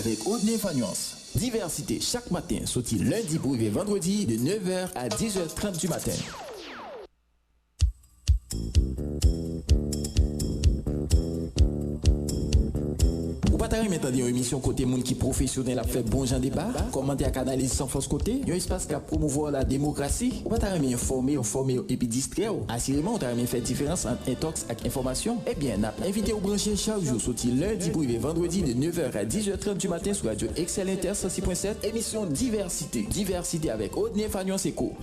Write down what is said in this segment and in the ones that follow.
avec Audney Fagnance. Diversité chaque matin, sorti lundi pour arriver vendredi de 9h à 10h30 du matin. Ou pas t'arrêter maintenant une émission côté monde qui professionnel a fait bon genre débat, commenter à canaliser sans force côté, un espace qui a promouvoir la démocratie. Ou pas t'arrêter informer et puis distraire. Assurément, on t'arrêter faire différence entre intox et information. Eh bien, n'a invité au brancher chaque jour sorti lundi pour arriver vendredi de 9h à 10h30 du matin sur Radio Excel Inter 106.7, émission Diversité. Diversité avec Audney Fagnance Eco.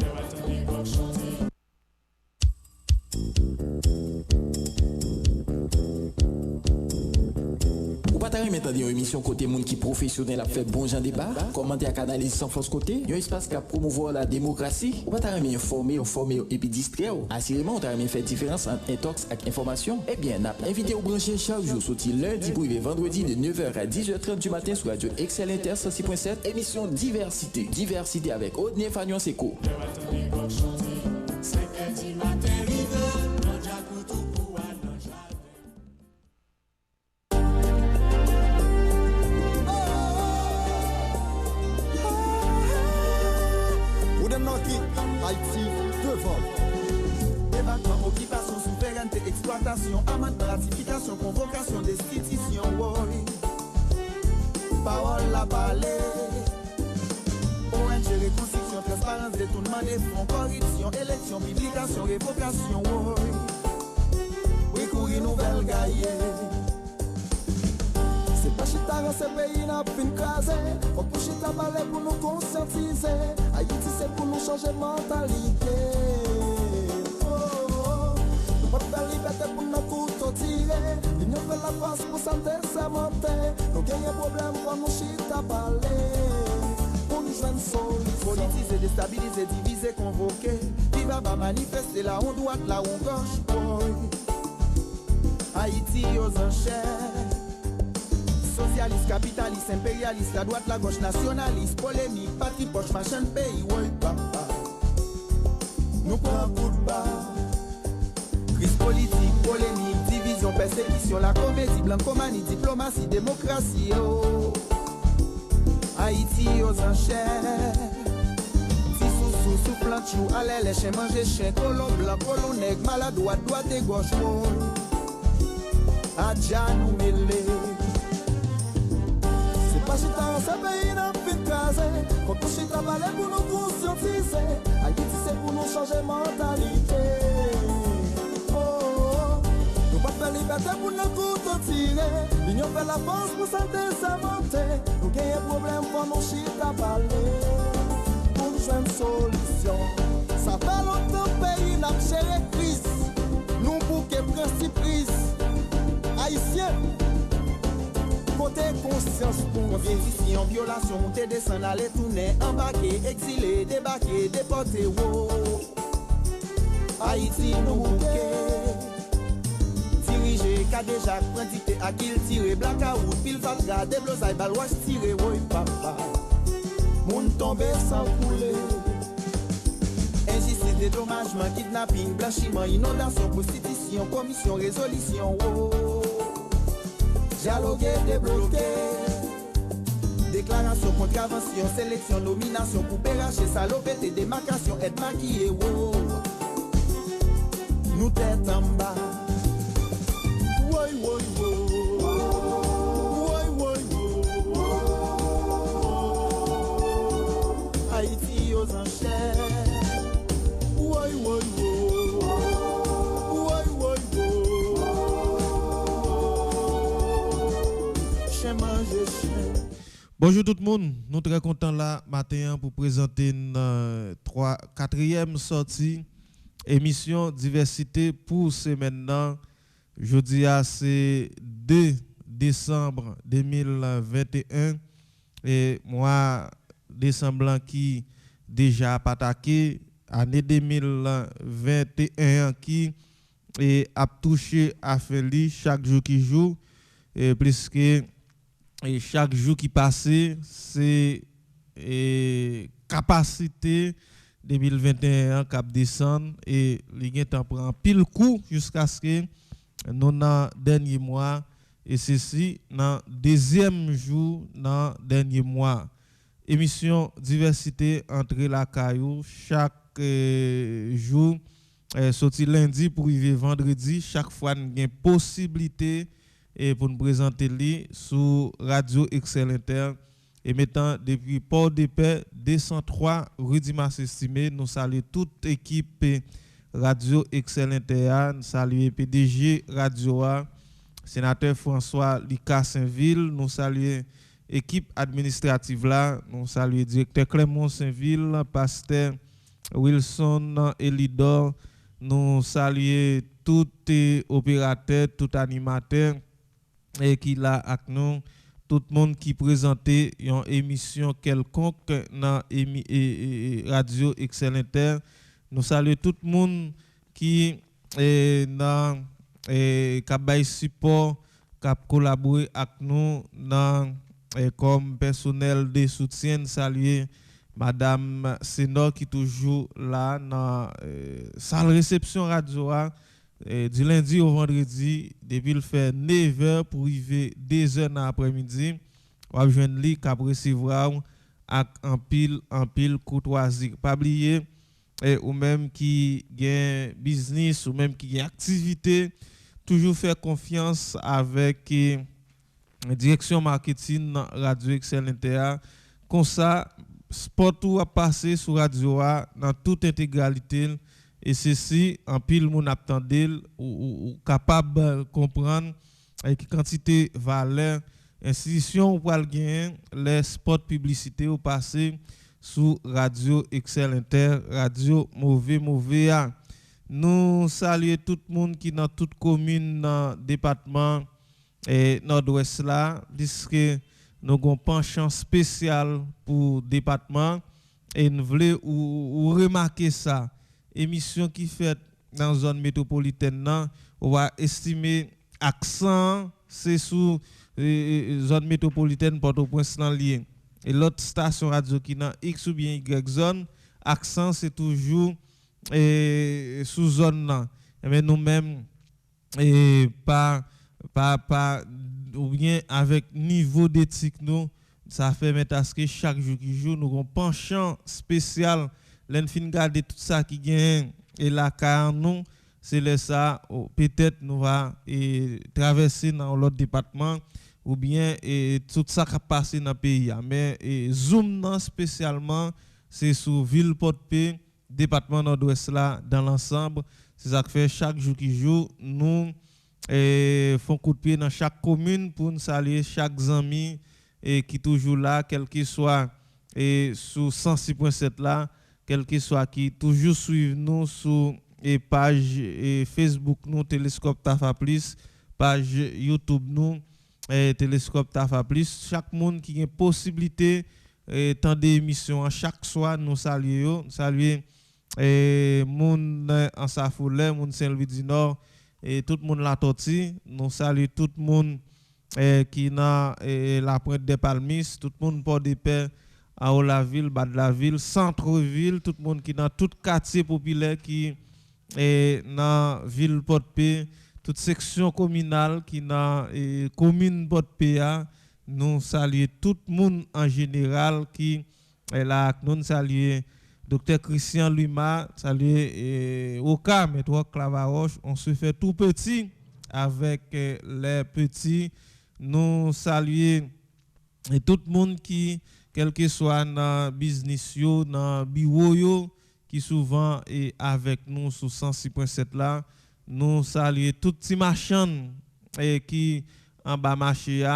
Ou pas t'arrêter maintenant une émission côté monde qui professionnel a fait bon genre débat, commenter à canaliser sans force côté, un espace qui a promouvoir la démocratie. Ou pas t'arrêter informer et puis distraire. Assurément, on t'arrêter faire différence entre intox et information. Eh bien, n'a invité au brancher chaque jour sorti lundi pour arriver vendredi de 9h à 10h30 du matin sur Radio Excel Inter 106.7, émission Diversité. Diversité avec Audney Fagnance Eco. Haïti devant. Débattement, occupation, souveraineté, exploitation, amende, ratification, convocation, destitution, oui. Parole la balai. ONG, reconstruction, transparence, détournement des fonds, corruption, élection, publication, révocation, oui. Oui, courir nouvelle gaillée. C'est pas chita dans ce pays n'a fin crasé. Faut que chita balai pour nous conscientiser. Haïti c'est pour nous changer mentalité. Nous pas faire liberté pour nos couteaux tirés. L'union fait la force pour santé s'amonter. Nous gagnons problème pour nous chita balai. Pour nous joindre solution. Politiser, déstabiliser, diviser, convoquer. Qui va manifester là on droite, là on gauche. Haïti aux enchères. Socialiste, capitaliste, impérialiste, la droite, la gauche, nationaliste, polémique, parti poche, machin pays, oui, papa. Nous prenons coup de barre. Crise politique, polémique, division, persécution, la comédie, blancomanie, diplomatie, démocratie, oh. Haïti aux enchères. Si sous soufflant chou, allez les chiens manger chien, colon blanc, colon nègre, maladroit, droite et gauche, oh. Adja nous mêler. Pas chita dans ce pays n'a plus crasé. Faut que chita balai pour nous conscientiser. Haïti c'est pour nous changer mentalité. Oh, nous pas faire liberté pour nos couteaux tirés. L'union fait la force pour santé s'inventer. Nous gagnons problème pour nous chita balai. Pour nous joindre solution. Ça fait longtemps pays n'a géré crise. Nous bouquet principe prise. Haïtiens. Côté conscience pour compétition, violation, monter, descendre, aller tourner, embarquer, exilé, débarquer, déporter, wow. Haïti nous bouquet. Diriger, cas déjà, prendicté, à qui il tire, blackout, pile valga, déblosaille, balouage tiré, oui, papa. Moun tombé sans couler. Injustice, dédommagement, kidnapping, blanchiment, inondation, prostitution, commission, résolution, wow. Dialoguer, débloquer. Déclaration, contravention, sélection, nomination, couper, racher, salopette, démarcation, être maquillé, wow. Nous tête en bas. Woy, woy, woy. Woy, woy, woy. Haïti aux enchères. Woy, woy, woy. Woy, woy, woy. Bonjour tout le monde, nous sommes très contents là matin pour présenter une quatrième sortie émission diversité pour ce maintenant. Jeudi c'est 2 décembre 2021 et moi décembre qui déjà attaqué année 2021 qui a touché à Feli chaque jour qui joue et plus que et chaque jour qui passe, c'est capacité 2021 cap descendre et les gens prend pile coup jusqu'à ce que nous dans dernier mois et ceci dans deuxième jour dans dernier mois. Émission diversité entre la caillou chaque jour sorti lundi pour arriver vendredi, chaque fois nous avons possibilité pour nous présenter li sur Radio Excel Inter et mettant depuis Port-de-Paix 203 rue Dimas estimé. Nous saluons toute équipe Radio Excel Inter, nous saluons PDG Radio A, sénateur François Lika Saint-Ville, nous saluons équipe administrative là, nous saluons directeur Clément Saint-Ville, pasteur Wilson Elidor, nous saluons tout opérateur, tout animateur et qui là avec nous, tout le monde qui présentait une émission quelconque dans Radio Excel Inter. Nous saluons tout le monde qui dans qui support, qui collaboré avec nous dans comme personnel de soutien. Saluer Madame Sénor qui toujours là dans salle réception radio du lundi au vendredi depuis le faire 9h pour arriver 2h dans l'après-midi. On va joindre lui qui recevoir avec en pile courtoisie. Pas oublier ou même qui gagne business ou même qui gagne activité, toujours faire confiance avec direction marketing Radio Excel Inter. Comme ça, sport tout a passé sur radio dans toute intégralité et ceci en pile moun attendel ou capable comprendre avec quantité valeur institution ou pral gagner les spots publicité ou passer sous Radio Excel Inter, radio mauvais a. Nous saluons tout le monde qui dans toute commune dans département et nord-ouest là, puisque nous avons un penchant spécial pour département et nous voulons ou remarquer ça. Émission qui fait dans la zone métropolitaine là, on va estimer accent c'est sous zone métropolitaine Port-au-Prince dans lié. Et l'autre station radio qui dans X ou bien Y zone, accent c'est toujours sous zone là. Mais nous-mêmes pas ou bien avec niveau d'éthique nous, ça fait mettre à ce que chaque jour qui joue nous avons penchant spécial l'enfin garder tout ça qui gagne et la car nous c'est là ça peut-être nous va traverser dans l'autre département ou bien tout ça qui passe dans le pays mais zoom non spécialement c'est sur ville Port-de-Paix département nord-ouest là dans l'ensemble c'est ça que fait chaque jour qui joue nous font coup de pied dans chaque commune pour nous saluer chaque ami qui toujours là quel qu'il soit sous 106.7 là quel qu'il soit qui toujours suivent nous sur page Facebook nous Télescope Tafa Plus, page YouTube nous Télescope Tafa Plus. Chaque monde qui a possibilité tant d'émissions à chaque soir nous saluons monde en Safoulé, monde Saint-Louis du Nord et tout le monde la Tortue. Nous saluons tout le monde qui dans la Pointe des Palmistes, tout le monde Port-de-Paix, à Olaville, bas de la ville, centre-ville, tout le monde qui dans tout quartier populaire qui est dans ville Port-de-Paix, toute section communale qui dans commune Port-de-Paix, nous saluons tout le monde en général qui est là, nous saluons Docteur Christian Luma, saluer Oka, Métro Clavaroche, on se fait tout petit avec les petits. Nous saluons tout le monde qui, quel que soit dans business, dans bureau, qui souvent est avec nous sur 106.7 là. Nous saluons tout petit machin qui en bas marché,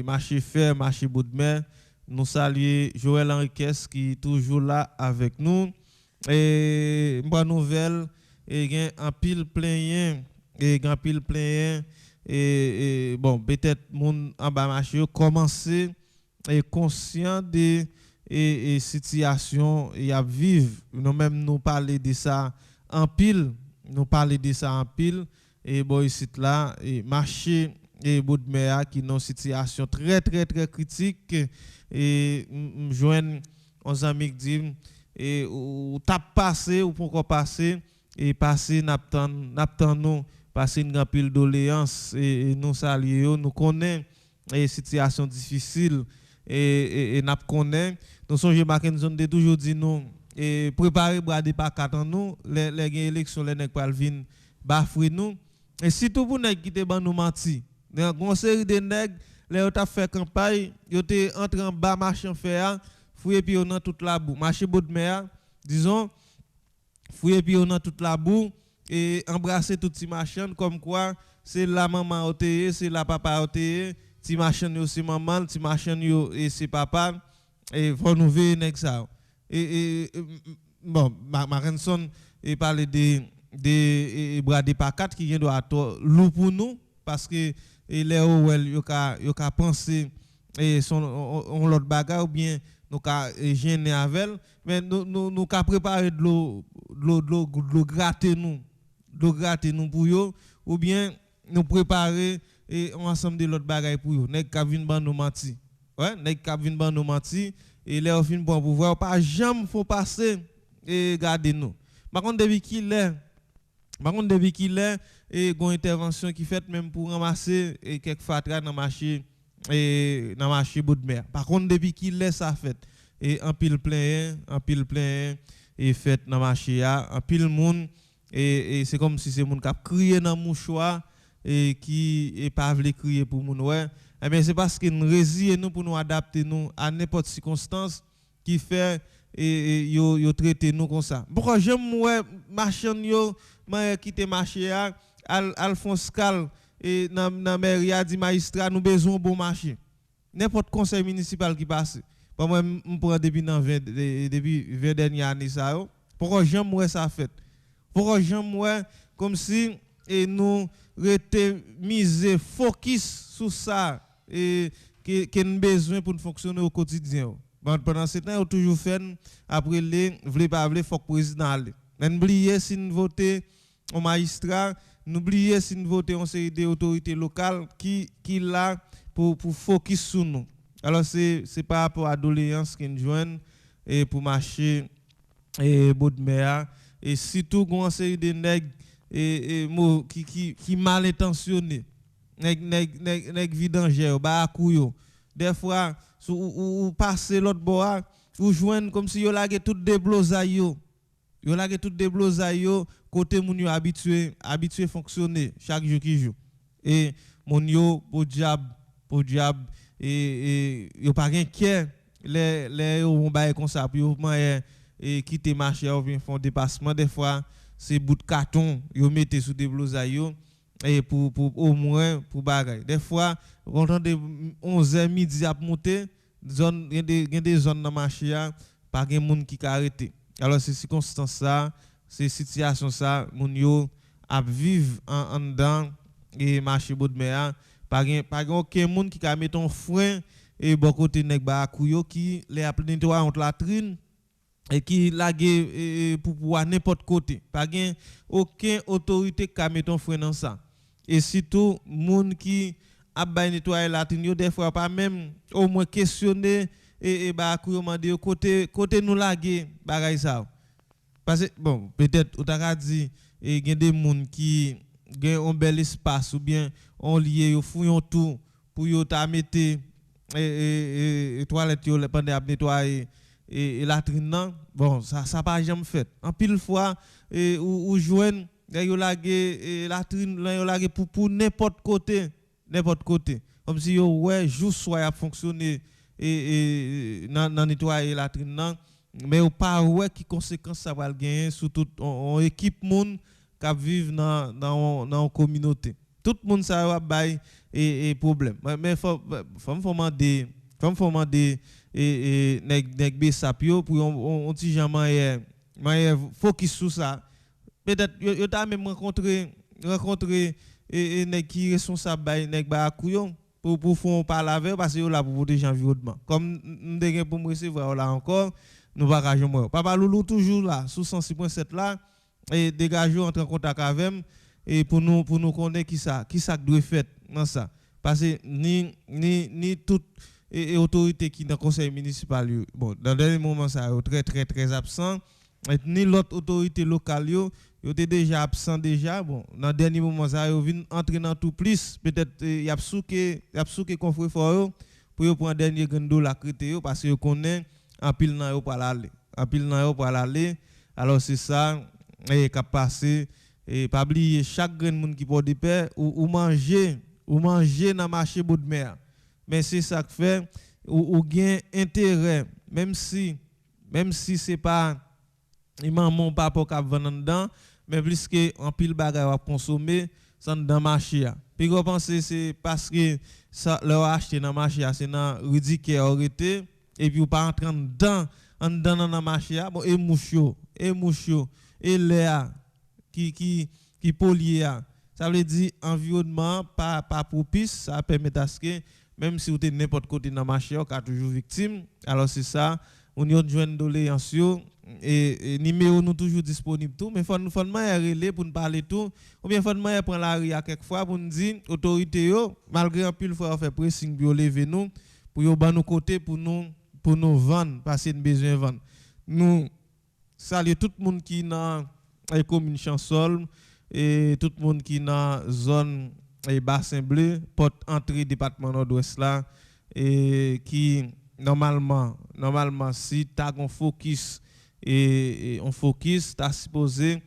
marché fer, marché bout de mer. Nous saluons Joël Henriquez qui est toujours là avec nous. Et bonne nouvelle, et un pile plein et bon peut-être mon en bas marché commencer et conscient de situation y a vivre. Nous même nous parler de ça en pile, et bon ici là et marché et bout de mer qui dans situation très critique et joindre aux amis qui dit et ou t'a passé ou pourquoi passer et passer n'attend nous passer une grande pile doléances et nous saluons, nous connaissons les situations difficiles et n'a connaît. Nous sommes Mackenzie de toujours dit nous et préparer bras de pas en nous les élections les nèg pral vinn bafouer nous et surtout pour nèg qui te ban nous menti. Une série de nèg les ont fait campagne, ils étaient entré en bas marché fer, fouiller puis dans toute la boue, marché bout de mer, disons fouiller puis dans toute la boue et embrasser toutes ces machines comme quoi c'est la maman OTE, c'est la papa OTE, ti machine yo c'est maman, ti machine yo et c'est papa et faut nous veiller nèg ça. Et bon, Marenson et parler des bras de pacat qui vient doit loup pour nous parce que les Owel yo ka penser et son on l'autre bagarre ou bien nous ka gêner avec mais nous ka préparer de l'eau gratter nous pour yo ou bien nous préparer et ensemble de l'autre bagaille pour yo nèg ka vinn ban nous menti ouais nèg ka vinn ban nous menti et les fin bon pouvoir pas jamais faut passer et garder nous par contre depuis qu'il est et une intervention qui fait même pour ramasser et quelques fatras dans marché bout de mer par contre depuis qu'il est ça fait et en pile plein et fait dans marché en pile monde et c'est comme si c'est monde qui a crié dans mouchoir et qui est pas veut crier pour moun ouais mais c'est parce que nous résilions nous pour nous adapter nous à n'importe circonstance qui fait et yo traiter nous comme ça pourquoi j'aime ouais machine yo quitter marché Alphonse Cal et dans mairie a dit magistrat nous besoin bon marché n'importe conseil municipal qui passe pour moi on prend depuis 20 dernières années ça pourquoi j'aime ouais ça fait pourquoi j'aime ouais comme si et nous rete miser focus sur ça et que nous besoin pour fonctionner au quotidien pendant ce temps on toujours fait après les vle pas vle faut président aller n'oubliez si nous voter au magistrat n'oubliez si nous voter en série des autorités locales qui là pour focus sur nous alors c'est par rapport à doléance qui nous joignent et pour marcher et bout de mer et surtout une série de nèg et qui mal intentionné nèg vidanger ba couyo des fois ou passer l'autre bord ou joindre comme si yo lage tout déblosaille yo lage tout déblosaille côté moun yo habitué fonctionner chaque jour qui joue et moun yo pour diable et yo pas inquiet les on bail comme ça pour moyen et quitter marché ou bien font dépassement des fois c'est bout de carton yo mettez sous des blousailles et pour au moins pour bagaille des fois on entend 11h midi à monter zone il y a des zones dans marché pas gen monde qui arrêté alors c'est circonstance ça c'est situation ça moun yo a vivre en dedans et marché bout de mer pas aucun monde qui ka mettre un frein et bon côté nèg ba kouyo qui les a nettoyer entre latrine et qui lagué pour pouvoir n'importe côté pas gain aucune autorité qui met un frein dans ça et surtout monde qui a bay nettoyer la trine des fois pas même au moins questionner et ba couyo mandé côté nous laguer bagay ça parce que bon peut-être ou t'a dit et gain des monde qui gain un bel espace ou bien on lié yo fouillon tout pour yo ta mettre et toilette yo pendant à nettoyer et latrine bon ça pas jamais fait en pile fois ou joindre yo lagué latrine yo lagué pour n'importe côté comme si yo ouais jour soir a fonctionner et dans nettoyer latrine mais ou pas ouais qui conséquence ça va gagner sur toute on équipe monde qui vivent dans communauté tout le monde ça va bail et problème mais faut demander et nèg besapio pour on petit jamais focus sur ça peut-être yo t'a même rencontrer et nèg qui responsable bail nèg ba couillon pour font parler avec parce que yo là pour protéger l'environnement comme nous pour me recevoir là encore nous va rager moi papa loulou toujours là sous 106.7 là et dégager entre en contact avec et pour nous connaître qui ça doit faire dans ça parce que ni toute et autorité qui dans conseil municipal bon dans le dernier moment ça très absent ni l'autre autorité locale yo était déjà absent déjà bon dans dernier moment ça yo vinn entrer dans tout plus peut-être y a souké confrère fort pour yo prendre dernier gando la crété parce que yo connaît en pile nan yo pour aller alors c'est ça et qu'a passé et pas oublier chaque grand monde qui porte de paix ou manger dans marché bout de mer mais c'est ça que fait ou gain intérêt même si c'est pas maman papa qui vendre dedans mais plus que en pile bagay à consommer ça dans marché puis vous pensez c'est parce que ça leur acheter dans marché c'est dans ridicule arrêté et puis ou pas entrer dedans dans marché bon et moucho et l'air qui pollué ça veut dire environnement pas propice ça permet à ce que même si vous êtes n'importe côté dans marché on a toujours victime alors c'est ça on y a joindre doléance et numéro nous toujours disponible tout mais faut relé pour nous parler tout ou bien faut prendre la rue à quelques fois pour nous dire autorité yo malgré un pile faut faire pressing pour lever nous pour yo ban nous côté pour nous vendre parce que nous besoin vendre nous saluer tout le monde qui dans la commune Chansol et tout le monde qui dans zone bassin bleu porte entrée département nord-ouest là et qui normalement si tu as un focus et on focus tu as supposé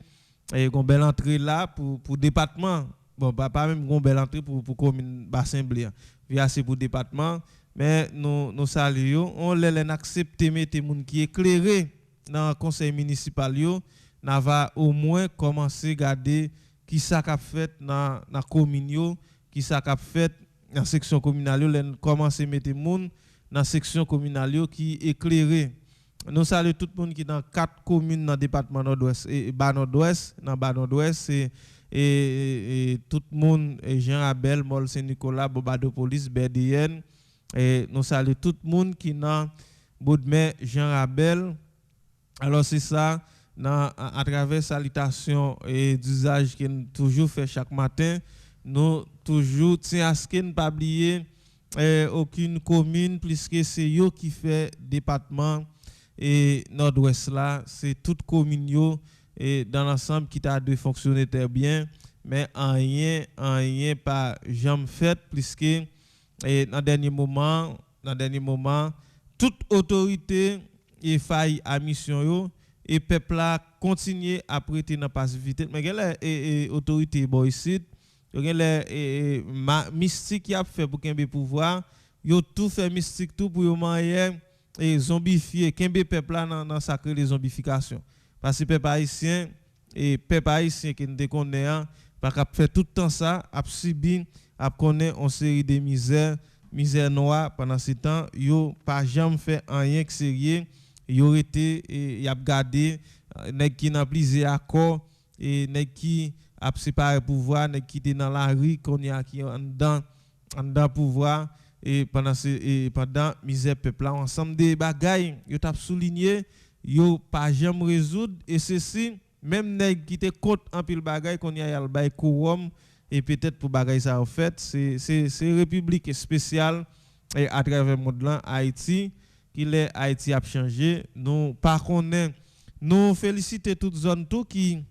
une belle entrée là pour département bon pas même une belle entrée pour commune bassin bleu via c'est pour département mais nous saluons on les accepter mettre monde qui éclairé dans le conseil municipal yo n'a va au moins commencer à garder qui ça qu'a fait dans commune yo qui ça qu'a fait dans section communale yo commencer mettre monde dans section communale yo qui éclairé nous saluons tout le monde qui dans 4 communes dans le département nord-ouest et bas nord-ouest et tout le monde Jean Abel Mol Saint-Nicolas Bobado Police BDN et nous saluons tout le monde qui dans Baudemais Jean Abel alors c'est ça à travers salutation et d'usage qu'on toujours fait chaque matin nous toujours tient à ce qu'on ne pas oublier aucune commune puisque c'est eux qui fait département et nord-ouest là c'est toute commune yo et dans l'ensemble qui t'a de fonctionner très bien mais en rien pas jamais fait puisque dans dernier moment toute autorité et faille à mission yo et peuple là continuer à prêter dans passivité mais les autorité boycott les mystique qui a fait pour qu'un pouvoir yo tout fait mystique tout pour yo manier et zombifier qu'un peuple là dans sacré les zombification parce que peuple haïtien qui nous connaît pas cap faire tout le temps ça a subi a connaît une série de misère noire pendant ce temps yo pas jamais fait rien que sérieux yo été y a gardé nèg qui n'a plusieurs accords et nèg qui a séparé pouvoir nèg qui était dans la rue qu'on y a qui en dedans pouvoir et pendant misère peuple là ensemble des bagailles yo t'a souligné yo pas jamais résoudre et ceci même nèg qui était contre en pile bagaille qu'on y a le bail quorum et peut-être pour bagaille ça en fait c'est république spéciale et à travers le monde là Haïti qui les Haïti a changé nous par contre nous féliciter toute zone tout qui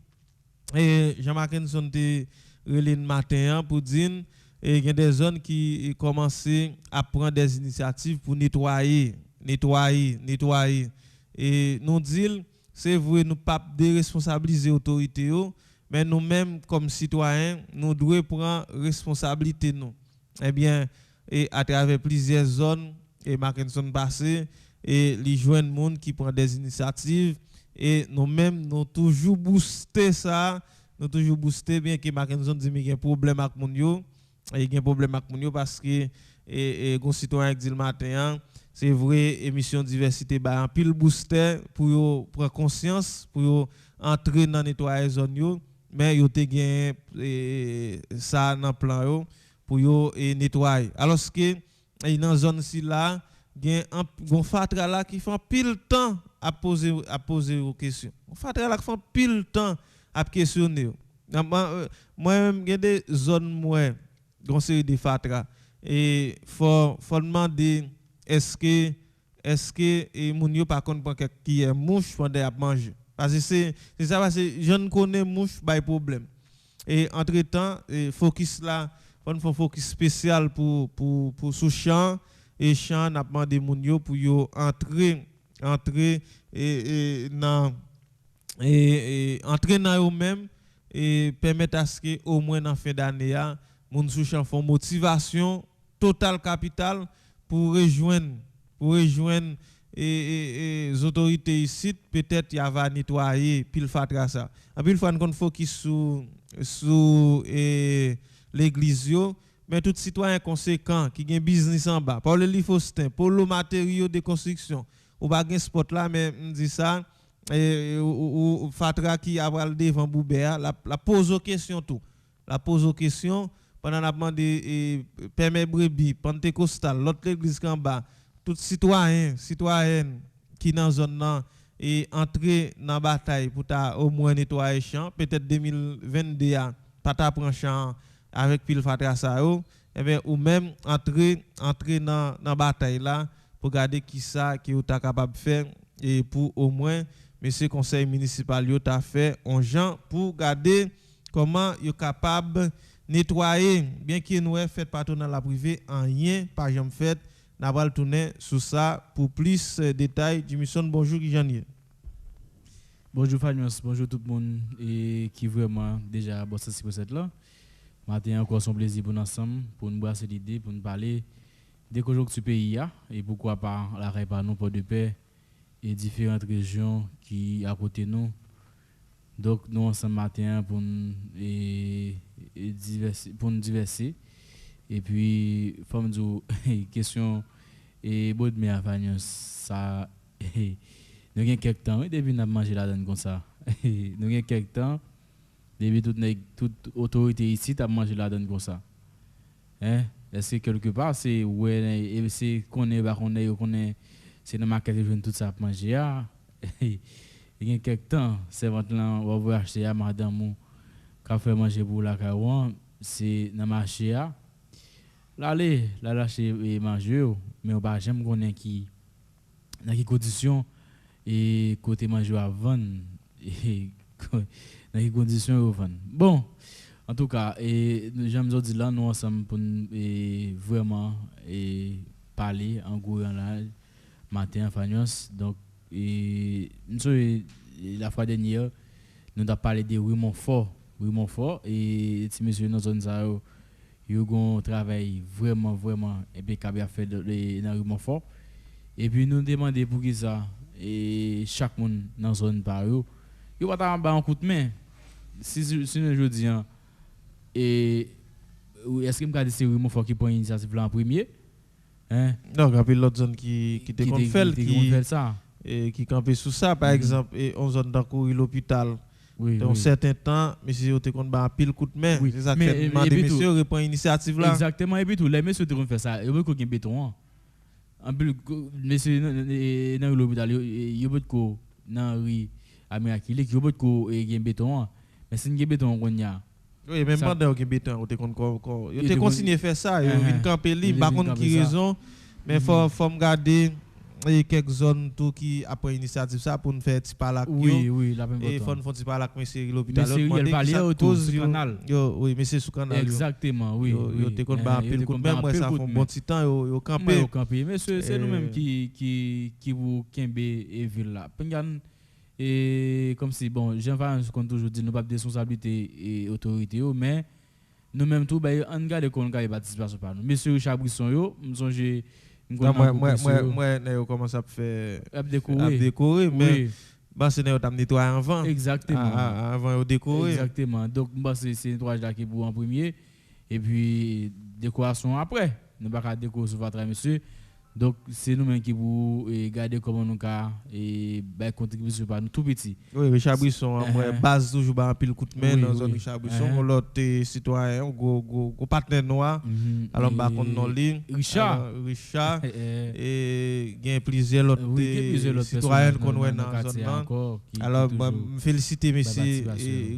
Jean-Marc Henson te relé le matin pour dire et il y a des zones qui commencent à prendre des initiatives pour nettoyer et nous dire c'est vrai nous pas déresponsabiliser autorité mais nous mêmes comme citoyens nous devons prendre responsabilité nous eh bien et à travers plusieurs zones et Mackinson passé et les jeunes monde qui prend des initiatives et nous mêmes nous toujours booster ça nous toujours booster bien que Mackinson dit mais il y a un problème avec mon yo et il y a un problème avec mon yo parce que et concitoyens dit le matin c'est vrai émission diversité ba en pile booster pour yo prendre conscience pour yo entrer dans nettoyer zone yo mais yo te gain ça dans plan yo pour yo nettoyer alors que dans zone ci là gen un fatra là qui font pile temps à poser aux questions on fatra là qui font pile temps à questionner moi même gen des zones moi gon série de fatra et faut demander est-ce que moun yo par contre prend qui est mouche pendant à manger Parce que c'est ça, parce que je ne connais mouche, pas de problème. Et entre-temps, focus là, on fait un focus spécial pour sous champ et champ n'a demandé moun yo pour yo entrer entrer dans eux même et permettre à ce que au moins dans fin d'année moun sous champ font motivation total capital pour rejoindre les autorités ici, peut-être il va nettoyer pile fatra ça. En pile fois qu'on focus sur l'église, mais tout citoyen conséquent qui a un business en bas, pour le Lifostin, pour le matériau de construction, ou pas un spot là, mais on dit ça, ou fatra qui a le devant Boubert, la pose aux questions tout. La pose aux questions, pendant la demande permet brebis, pentecostal, l'autre église en bas, tout citoyenne qui dans zone là et entrer dans la bataille pour au moins nettoyer champ, peut-être 2022 pas ta prendre champ avec pile fatra ça ou même entrer dans la bataille là pour garder qui ça qui est capable de faire et pour au moins monsieur conseil municipal yo t'a fait en gens pour garder comment yo capable nettoyer bien qu'il nous fait pas dans la privée en rien pas jamais fait n'a pas tourner sur ça pour plus de détails. Jimison, bonjour Guy. Bonjour Fagnos, bonjour tout le monde et qui vraiment déjà bossé sur cette là. Matin encore son plaisir pour nous ensemble pour nous brasser l'idée pour nous parler des conjonctures du pays et pourquoi pas la réparation pour de paix et différentes régions qui à côté nous. Donc nous ensemble matin pour nous diverser et puis forme de question et bon de mer ça nous avons quelques temps depuis nous manger la donne comme ça nous avons quelques temps depuis toute autorité ici t'a mangé la donne comme ça hein est-ce que quelque part c'est ouais c'est qu'on est c'est dans market jeune tout ça manger il y a quelques temps c'est votre là on va acheter à madame qu'a fait manger pour la caron c'est dans marché là lâcher et manger mais on pas jamais connaît qui dans quelles conditions et côté manger à vendre et dans quelles conditions au vendre bon en tout cas et j'aime dire là nous ensemble pour vraiment parler en gros là matin Fagnos donc et la fois dernière nous avons parlé de Raymond Fort et si monsieur dans zone ça yo gon travail vraiment impeccable à faire dans Raymond Fort et puis nous demander pour qui ça et chaque monde dans zone par yo va ta ba un coup de main si je dis et est-ce que me garder c'est Raymond Fort qui prend initiative là en premier hein non il y a l'autre zone qui te fait ça et qui campait sous ça par exemple et on zone dans courir l'hôpital dans un certain temps monsieur te compte ba pile coup de main c'est ça que monsieur reprend initiative là exactement et puis tout les messieurs te faire ça il veut qu'on béton en plus monsieur dans l'hôpital il veut ko dans rue Amérique il veut ko gain béton mais c'est gain béton qu'on y a oui même pas dans gain béton on te compte il te continuer faire ça il vient camper libre par contre qui raison mais faut me garder et quelques zones tout qui a pris initiative ça pour nous faire petit parlac oui la même et faut petit parlac monsieur l'hôpital il parler autour du canal oui monsieur sous canal exactement oui yo te compte ba pile coup même moi ça font bon petit temps yo camper mais c'est nous même qui vous kembe et ville là et comme si bon j'aime comme toujours dit nous pas de responsabilité et autorité mais nous même tout ben on garde qu'on garde participation par nous monsieur Richard Brisson yo me songe moi commence à faire décorer mais bah c'est ne t'am nettoyer avant exactement avant au décorer exactement donc bah c'est nettoyage là qui pour en premier et puis décoration après nous pas décorer sur votre monsieur donc c'est nous mêmes qui pour garder comment nous ca et ben contribution par nous tout petit oui Richard Brisson moi base toujours ba pile coup de main dans zone Richard Brisson l'autre citoyen go partenaire noir alors ba kon non ligne Richard et gain plusieurs autres citoyens qu'on voit dans zone là alors féliciter monsieur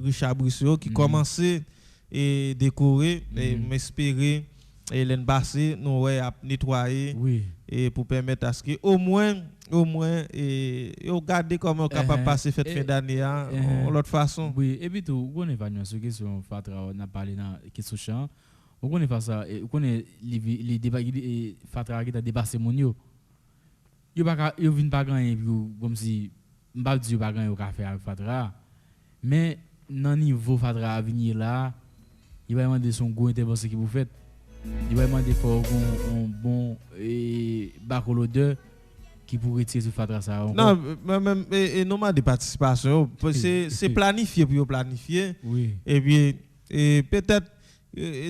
Richard Brisson qui commençait et décorer et m'espérer et l'année passée nous ouais a nettoyer Oui. et pour permettre à ce que au moins et regarder comment capable passer fête fin d'année en l'autre façon. Oui, et puis tout, on est venu sur question Fatra, on a parlé dans question champ. On connaît pas ça, on connaît les débats Fatra qui a dépassé mon yo. Yo vinn pas gagner comme si m'pa dire pas gagner au café avec Fatra. Mais dans niveau Fatra venir là, il va demander son gros intervention qui vous faites. Il va demander pour un bon bacolodeur qui pourrait retirer sur Fatra ça. Non, même et normal de participation, c'est planifié pour planifier. Oui. Et puis peut-être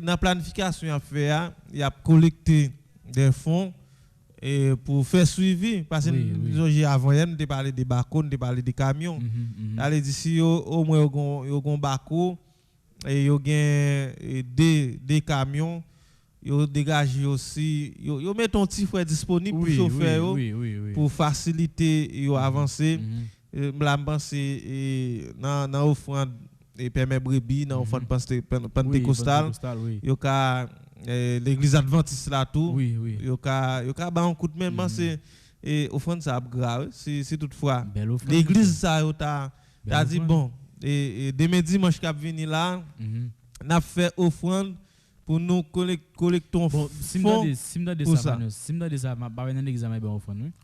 dans la planification à faire, il y a collecté des fonds et pour faire suivi parce que j'ai avant hier de parler des bacos, de parler des camions. Allez d'ici au moins yo gon baco et yo gen des camions. Yo dégage aussi yo met ton petit frère disponible pour chauffeur pour faciliter yo avancer. M'la penser dans offrande et permet brebis dans offrande pentecostale yo ka l'église adventiste là tout yo ka ba un coup de main c'est offrande ça grave c'est toutefois l'église ça yo t'a dit bon et demain dimanche qui venir là n'a fait offrande pour nous collectons fonds pour ça.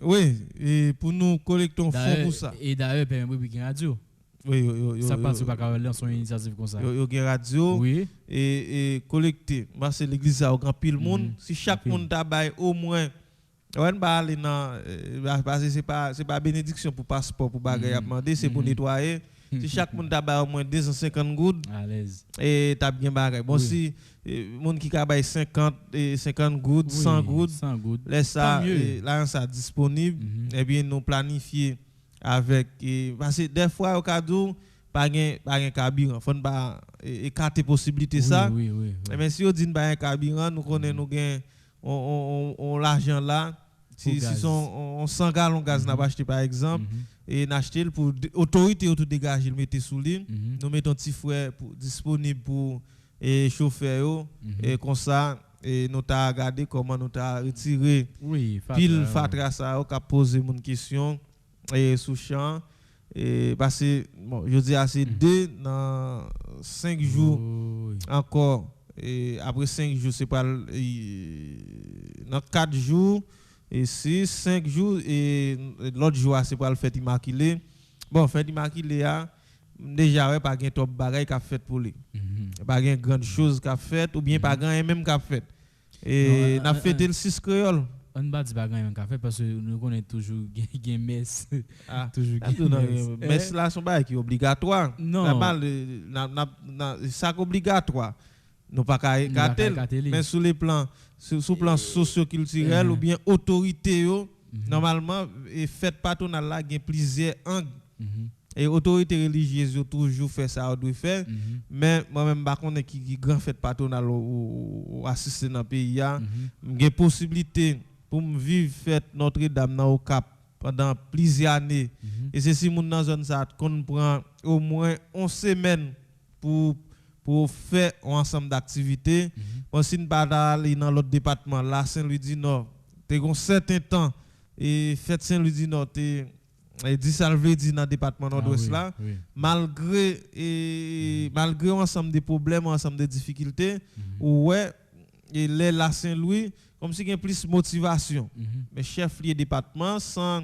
Oui, et pour nous collectons fonds pour ça. Et d'ailleurs, permet une radio. Oui, ça passe par son initiative comme ça. Yo gen radio oui. et collecter. Moi c'est l'église a grand pile monde. Si chaque monde t'a bail au moins on va aller dans parce que c'est pas bénédiction pour passeport pour bagay à demander, c'est pour nettoyer. Si chaque monde t'a au moins 250 gouttes à l'aise et t'as bien bagay. Bon si monde qui a bail 50 gouttes, 100 gouttes, laisse ça là ça disponible et bien nous planifier avec parce que des fois au cas où pas un carburant, faut pas écarter possibilité ça. Mais si on dit pas un carburant, nous connaissons nous gain on l'argent là si son 100 gallons gaz n'a pas acheté par exemple et n'acheter pour autorité auto dégager le mettre sous ligne nous mettons petit frère disponible pour chauffeur et comme ça et nous t'a regardé comment nous t'a retiré pile fatra ça qu'a posé mon question et sous champ et parce que bon je dis assez 2 dans 5 jours encore et après 5 jours c'est pas dans 4 jours et 5 jours et l'autre jour c'est pas le fête immaculé. Bon fête immaculé a déjà ouais pas gain top bagaille qu'a fait pour lui. Pas gain grande chose qu'a fait ou bien pas gain même qu'a fait. Et n'a fêté le 6 créole. On ne dit pas gain qu'a fait parce que nous connaissons toujours gain messe. Toujours messe là son bail qui obligatoire. Non. Ça obligatoire. Non pas gâter mais sur les plans sur plan socio-culturel ou bien autorité normalement et fête patronale là gain plusieurs angles et autorité religieuse toujours fait ça doit faire mais moi même pas connait qui grand fête patronale ou assister dans pays a gain possibilité pour me vivre fête Notre-Dame dans au Cap pendant plusieurs années et c'est si moun dans zone ça qu'on prend au moins 11 semaines pour faire un ensemble d'activités. Bon, si nous pas aller dans l'autre département, là, Saint-Louis du Nord, tu as un certain temps, et fête Saint-Louis du Nord, tu as 10 salvédi dans le département nord-ouest là, malgré un ensemble de problèmes, un ensemble de difficultés, ouais, et là, Saint-Louis, comme si il y a plus de motivation. Mais chef lié département, sans,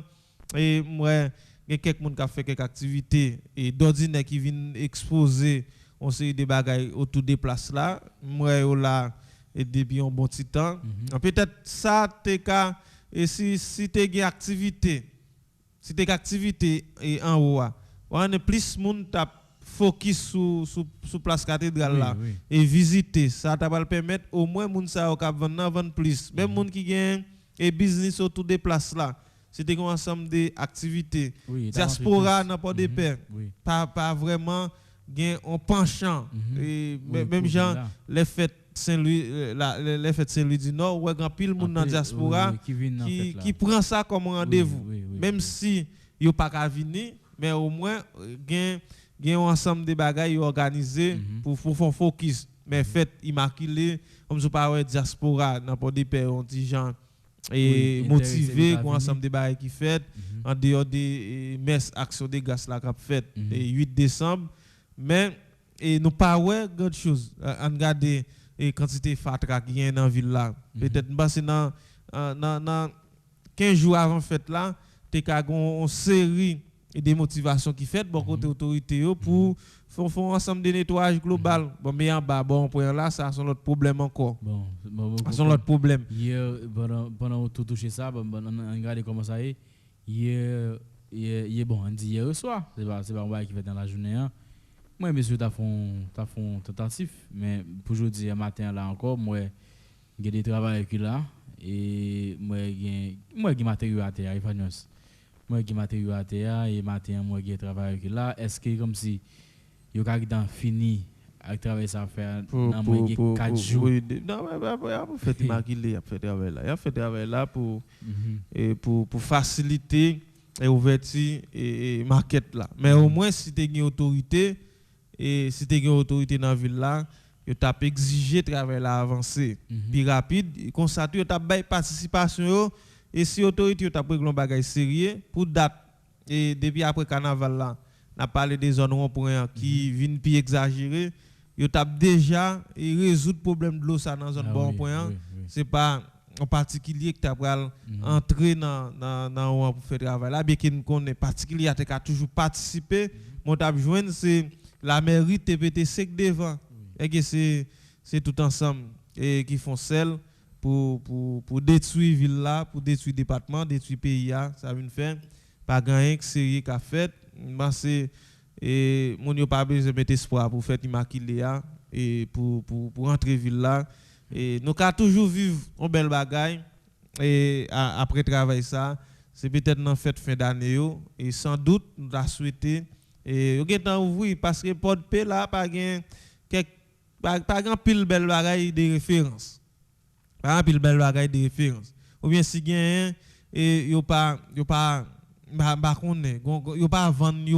et moi, il y a quelqu'un qui a fait quelques activités, et d'ordinaire qui viennent exposer on sait des bagailles autour des places là moi là et depuis un bon petit temps peut-être ça t'es cas et si t'es gain activité et en haut on est plus monde t'a focus sous place cathédrale là et visiter ça t'a pas le permettre au moins monde ça au cap vendre plus même monde qui gagne et business autour des places là c'était un ensemble d'activités diaspora n'a pas de paix pas vraiment gain un penchant et même gens les fêtes Saint-Louis les fêtes Saint-Louis du Nord ouais grand pile monde dans diaspora qui prend ça comme rendez-vous même si yo pas ka venir mais au moins gain un ensemble de bagages organisés pour faire focus mais fête immaculée comme je parle diaspora n'importe des pays gens et motivé pour ensemble des bails qui fait en dehors des messes action des gaz là qu'a fait le 8 décembre mais et nous pas ouais grand chose on regarder et quantité fatra qui est dans ville là peut-être passer dans 15 jours avant fête là t'es qu'a une série de motivations qui fait bon côté autorité pour font ensemble de nettoyage global bon mais en bas bon point là ça sont l'autre problème encore ça sont l'autre problème hier pendant tout toucher ça on regarder comment ça est hier bon on dit hier soir c'est pas on qui fait dans la journée hein. Moi monsieur t'as font tentatif mais pour aujourd'hui matin là encore moi j'ai des travail qui là et moi j'ai matériel à terre moi qui matériel à terre et matin moi qui travail qui là est-ce que comme si yo ka fini avec travail ça faire dans moins 4 jours non mais fait immaculé fait travail là il a fait travail là pour faciliter et ouverture et market là mais au moins si tu as une autorité et si tu as une autorité dans la ville là tu as exigé travail là avancer plus rapide comme ça tu as bail participation et si autorité tu as pris un bagage sérieux pour date et depuis après carnaval là n'a parlé des zones rond-point qui viennent plus exagérer yo t'a déjà résoudre problème de l'eau ça dans zone rond-point c'est pas en particulier que tu as entrer dans pour faire travail là bien qu'il connaît particulier tu as toujours participé mon t'a joindre c'est la mairie TPT5 devant et que c'est tout ensemble et qui font celle pour détruire ville là pour détruire département détruire pays ça vient faire pas gagner que série qu'a fait c'est et mon yo pas besoin de mettre espoir pour faire immaculé et pour rentrer ville là et nous ca toujours vivre une belle bagaille et après travail ça c'est peut-être dans fête fin d'année et sans doute nous a souhaité et yo temps ouvrir parce que porte paix là pas gain pas grand pile belle bagaille de référence pas pile belle bagaille de référence ou bien si gain et yo pas connaît yo pas vendre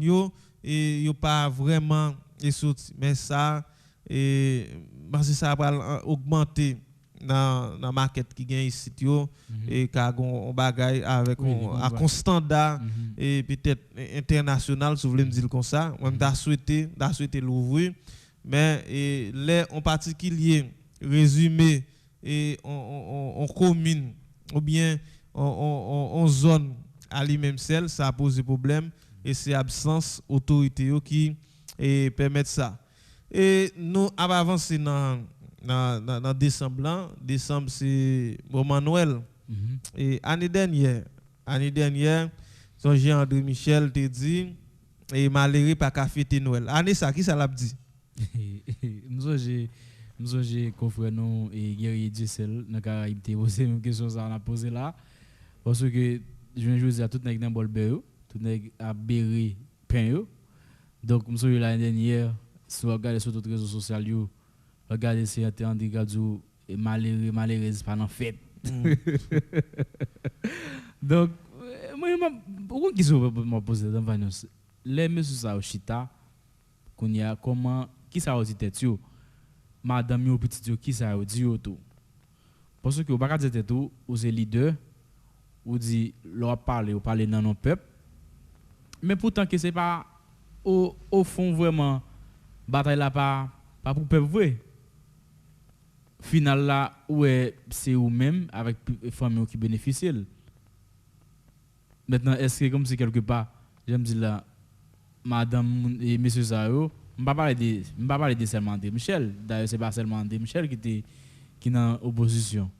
yo et yo pas vraiment sorti mais ça et parce que ça va augmenter dans la market qui gagne ici et qu'a on bagaille avec un standard et peut-être international si vous voulez me dire comme ça on t'a souhaité l'ouvrir mais les en particulier résumé et on commune ou bien en zone à lui-même celle ça a posé problème et c'est absence autorité qui permettent ça et nous avons avancé dans décembre c'est moment Noël et année dernière son Jean-André Michel te dit et malheureux pas qu'à fêter Noël année ça qui ça l'a dit nous j'ai confrère nous et Guerrier Dissel dans Caraïbes te posé même question ça on a posé là parce que je viens jouer à tout nèg dans bol béo tout nèg a béré pain yo donc monsieur l'année dernière si vous regardez sur tous les réseaux sociaux regardez si André Gadou et malheureuse pas dans fête donc moi pourquoi question m'a posé dans Vanessa les monsieur ça au chita qu'on y a comment qui ça aussi tête yo madame yo petit yo qui ça dit yo tout parce que au pas dire tout ou c'est leader ou dit leur parler ou parler dans nos peuple mais pourtant que c'est pas au fond vraiment bataille là pas pour peuple vrai final là ouais c'est ou même avec famille qui bénéficient maintenant est-ce que comme si quelque part j'aime dire là madame et monsieur Zao on pas parler de seulement de Michel d'ailleurs c'est pas seulement de Michel qui dans opposition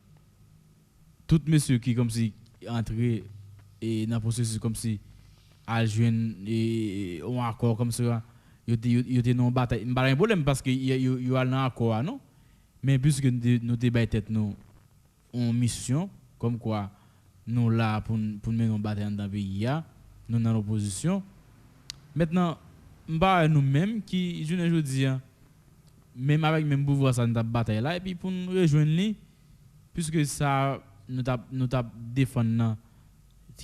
tout monsieur qui comme si entrer et dans processus comme si à joindre et un accord comme ça yo était non bataille pas un problème parce que yo a un accord non mais puisque nous débat tête nous en mission comme quoi nous là pour mener une bataille dans le pays nous dans l'opposition maintenant m'ba nous-mêmes qui je ne dis même avec même pouvoir ça nous bataille là et puis pour nous rejoindre lui puisque ça nous t'a défendre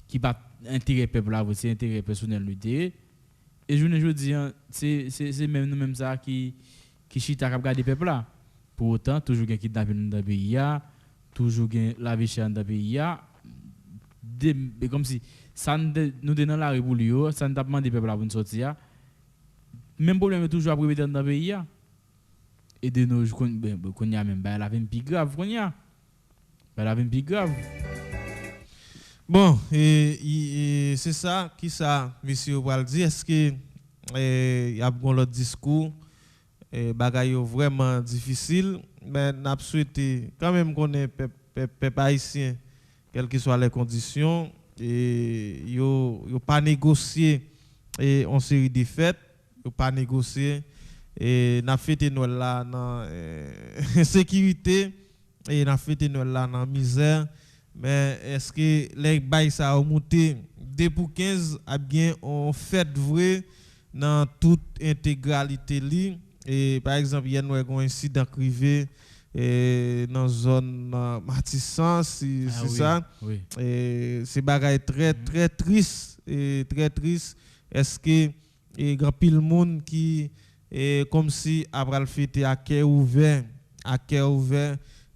qui pas intérêt peuple là c'est intérêt personnel lui et je ne dis c'est même nous même ça qui qui chita cap garder peuple là. Pour autant toujours gain kidnapping dans le pays toujours gain la vie chère dans le pays comme si ça nous dans la rue pour lui ça ne t'a demandé peuple pour nous sortir même problème est toujours après dans le pays et de nos jours qu'on y a même la vie plus grave qu'on y a la vie plus grave. Bon, et c'est ça qui ça monsieur va le dire. Est-ce que y a bon l'autre discours bagaille vraiment difficile, mais n'a souhaité quand même qu'on est peuple haïtien quelles que soient les conditions et yo pas négocier et on série de fêtes, yo pas négocier et n'a fêté Noël là dans insécurité et n'a fêté Noël là dans misère. Mais est-ce que les bails ça a monté dès pour 15 a bien on fait vrai dans toute intégralité li et par exemple il y a un incident privé dans zone Matissan c'est ça oui. Et c'est bagaille très très triste et très triste. Est-ce que grand pile monde qui comme si après le fêter à cœur ouvert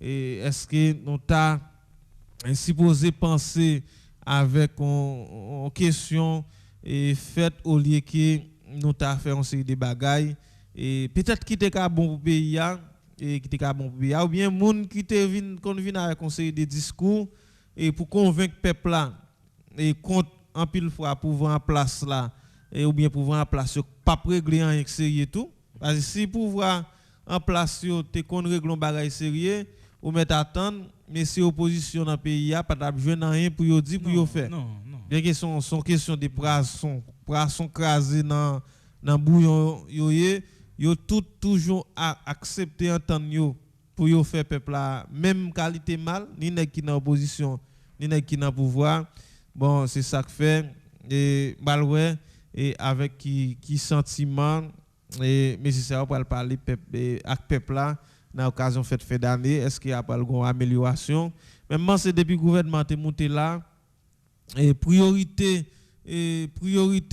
et est-ce que nous t'a supposé penser avec une question et faite au lieu que nous t'a fait une série de bagailles et peut-être qui était bon pour pays et qui était bon pour pays ou bien monde qui était vinn avec une série de discours et pour convaincre peuple là et compte en pile fois pour en place là et ou bien pour en place pas régler rien sérieux tout parce que si pouvoir en place te kon régler bagaille sérieux ou mettre attendre mais si opposition dans le pays a pas besoin rien pour yo dire pour yo faire non bien que son question de poisson crasé dans bouillon yo toujours accepter entendre yo pour yo faire peuple là même qualité mal ni nèg qui dans opposition ni nèg qui dans pouvoir bon c'est ça que fait et malware et avec qui sentiment et mais c'est ça on va parler avec peuple là dans l'occasion fête d'année. Est-ce qu'il y a pas une amélioration? Même c'est depuis le gouvernement est monté là et priorité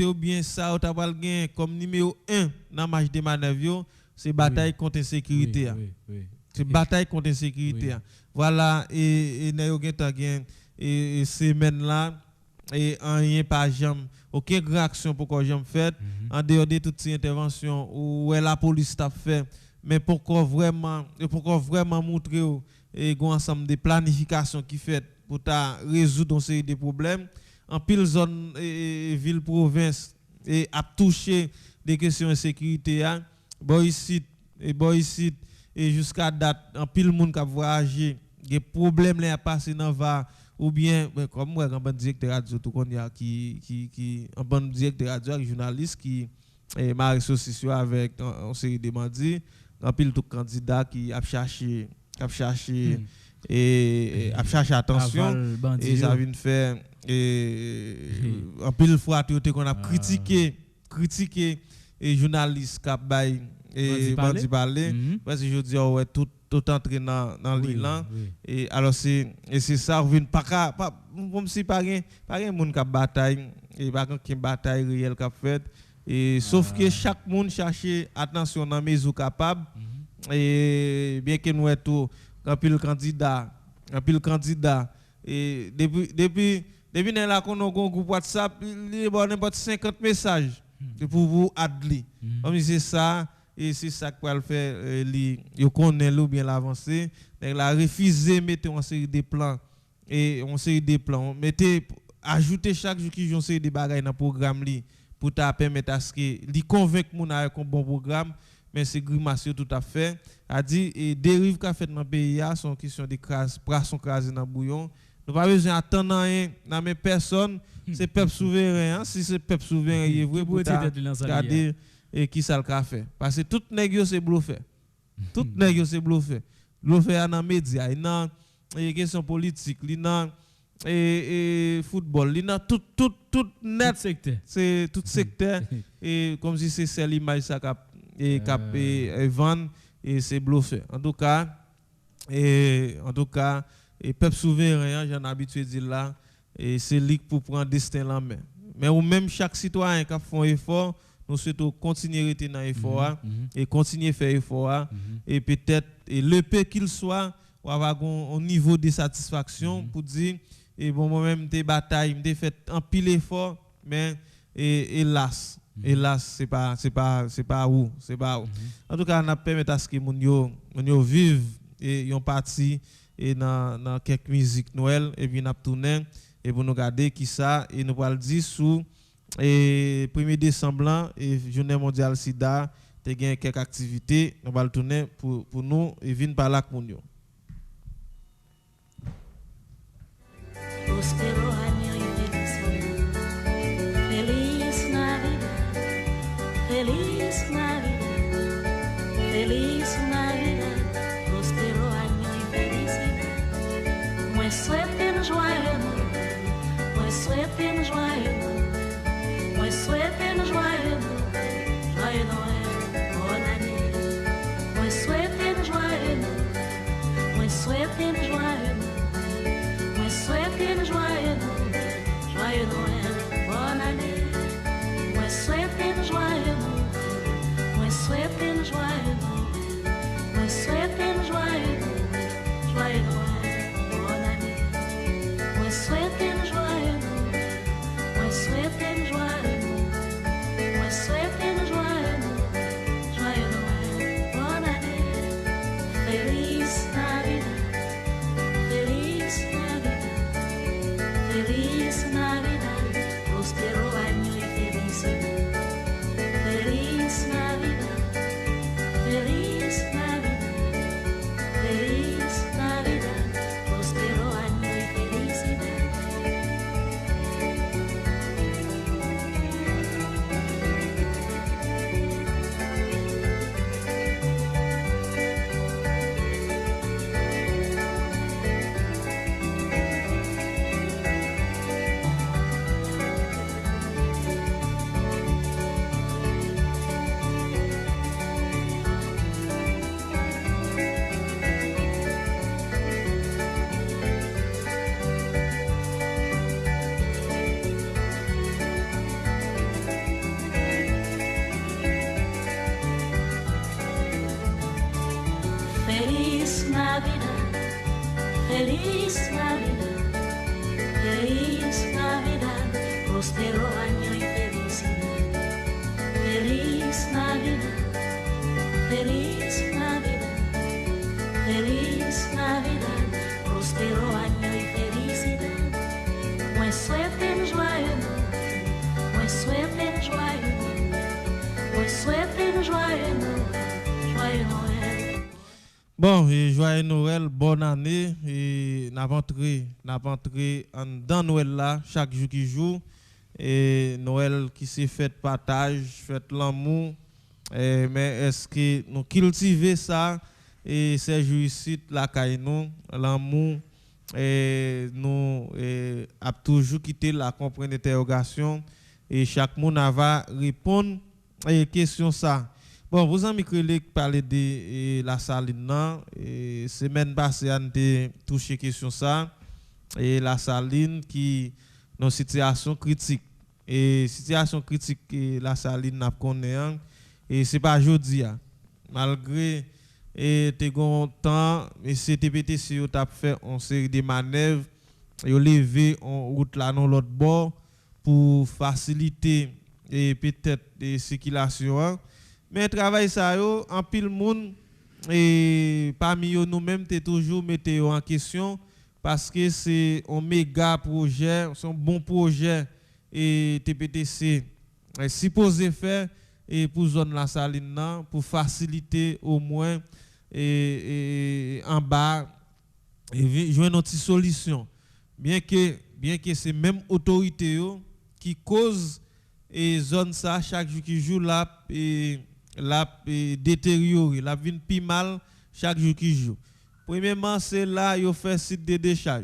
ou bien ça ou t'as comme numéro 1 dans la marge de manœuvre c'est bataille contre l'insécurité. C'est bataille contre l'insécurité. Voilà et n'a eu et semaine là et rien pas jamais aucune réaction pour qu'on jamais fait en dehors de toutes ces interventions où la police t'a fait. Mais pourquoi vraiment montrer et un ensemble de planification qui fait pour résoudre une série de problèmes en pile zone ville province et a touché des questions de sécurité ici et jusqu'à date en pile monde qui a voyagé des problèmes là passé dans va ou bien comme moi un bon directeur radio tout qu'on y a qui un bon directeur radio journaliste qui m'a associé avec une série de bandits en pile tout candidat qui a cherché et a cherché attention et ça vient faire et en pile fois tout qu'on a critiqué et journaliste qui bail et bandi parler parce que je dis ouais tout entré dans l'île et alors c'est ça revient pas comme si pas rien monde qui bataille et pas qui bataille réelle qu'a fait. Et sauf que chaque monde cherche attention dans mesure capable et bien que nous est tout un pile candidat et depuis là qu'on a un groupe WhatsApp il bon n'importe 50 messages pour vous adli comme c'est ça et c'est ça que va faire il connaît ou bien l'avancer la refuser mettre une série de plans mettez ajouter chaque jour qui ont série de bagages dans programme li pour ta permettre à ce que li convaincre mon avec un bon programme mais c'est grimace tout à fait a dit et dérive qu'a fait dans pays a sont question de poisson crasé dans bouillon nous pas besoin attendre rien dans mes personnes c'est peuple souverain si c'est peuple souverain il est vrai pour regarder et qui ça le fait parce que tout nèg c'est bluffé tout nèg c'est bluffé dans média dans question politique dans et football li nan tout net secteur c'est tout secteur et comme si c'est celle image ça cap et vendre et c'est bluffé en tout cas et peuple souverain j'en habitué dire là et c'est lui pour prendre destin en main mais ou même chaque citoyen qui font effort nous souhaitons continuer à rester dans l'effort et continuer à faire effort et peut-être le peu qu'il soit ou avoir un niveau de satisfaction pour dire et bon moi-même des batailles m'ai fait un pile effort mais hélas c'est pas où. En tout cas on a permettre à ce que mon yo vive et yon parti et dans quelques musiques Noël et puis n'a tourner et pour nous garder qui ça et nous va le dire sous et 1er décembre et journée mondiale sida te gain quelques activités nous va le tourner pour nous et venir par là pour nous. Prospero año y felicidad. Feliz Navidad, feliz Navidad, feliz Navidad. Prospero año y felicidad. Moi souhaite un joyeux Noël, moi souhaite un joyeux Noël, moi souhaite un joyeux Noël, bonne année. Moi souhaite un joyeux Noël, moi souhaite un joyeux Noël. Souhaite un joyeux Noël, bonne année. Moi souhaite un joyeux Noël, moi souhaite un joyeux Noël, moi souhaite un joyeux Noël, bonne année. Moi souhaite un joyeux Noël, moi souhaite un joyeux Noël, moi souhaite un joyeux Noël, bonne année. Feliz Navidad, feliz Navidad. Feliz Navidad, próspero año y felicidad. Feliz Navidad, feliz Navidad, feliz Navidad, próspero año y felicidad. Feliz Navidad, feliz Navidad, feliz Navidad, próspero año y felicidad. Feliz Navidad, feliz Navidad, feliz Navidad, próspero año y felicidad. Moi souhaite un joyeux Noël, moi souhaite un joyeux Noël, moi souhaite un joyeux Noël, joyeux Noël. Bon, et joyeux Noël, bonne année et n'a entré dans Noël là chaque jour qui joue et Noël qui s'est fait partage, fait l'amour mais est-ce que nous cultiver ça et ces jours ici la caille nous l'amour et nous a toujours quitté la comprendre interrogation et chaque monde va répondre à une question ça. Bon, vous avez parlé de la saline, et semaine passée, on a touché question ça, et la saline qui dans une situation critique. Et situation critique, la saline n'a pas connaît, et ce n'est pas aujourd'hui. Malgré et temps, et CTPTC a fait une série de manœuvres, et levé en route là dans l'autre bord pour faciliter et peut-être des circulations. Mais travail ça yo en pile monde et parmi eux nous-mêmes t'es toujours mettez en question parce que c'est un méga projet, c'est un bon projet et TPTC est supposé faire et pour zone la saline pour faciliter au moins et en bas et joindre une petite solution bien que c'est même autorité yo qui cause et zone ça chaque jour qui joue là et la détérioré, la vie plus mal chaque jour qui joue. Premièrement, c'est là il fait site de décharge.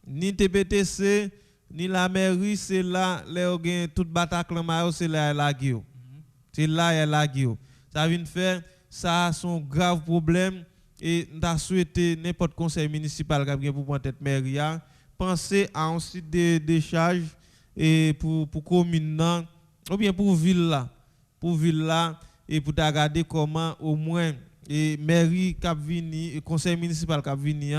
Ni TPTC, ni la mairie, c'est là les tout Bataclan c'est là la guio. C'est là la guio. Ça vient faire ça son grave problème et n'a souhaité n'importe conseil municipal qui a pour prendre tête mairie penser à un site de décharge et pour commune ou bien pour ville là. pour ville là et pour regarder comment au moins et mairie cap vini et conseil municipal cap vini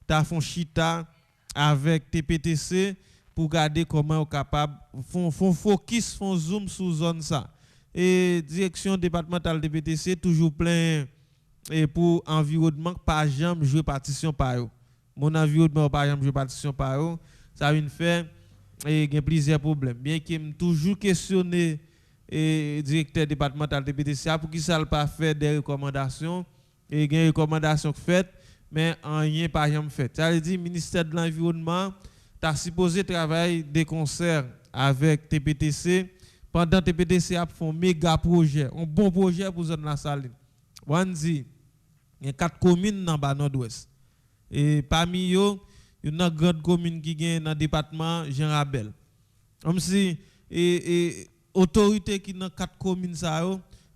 t'a font chita avec TPTC pour regarder comment on capable font focus font zoom sur zone ça et direction départementale TPTC toujours plein et pour environnement pas jamais jouer partition par eux mon environnement pas jamais jouer partition par eux ça vient faire et il y a plusieurs problèmes bien que toujours questionner et directeur départemental TPTC pour qui ça pas faire des recommandations et des recommandations faites mais rien pas jamais fait ça veut dire ministère de l'environnement t'a supposé travailler des concerts avec TPTC pendant TPTC a fait un méga projet un bon projet pour zone la Saline Wanzi il y a 4 communes dans le nord-ouest et parmi eux il y a une grande commune qui gagne dans le département Jean Rabel comme si et autorité qui dans 4 communes ça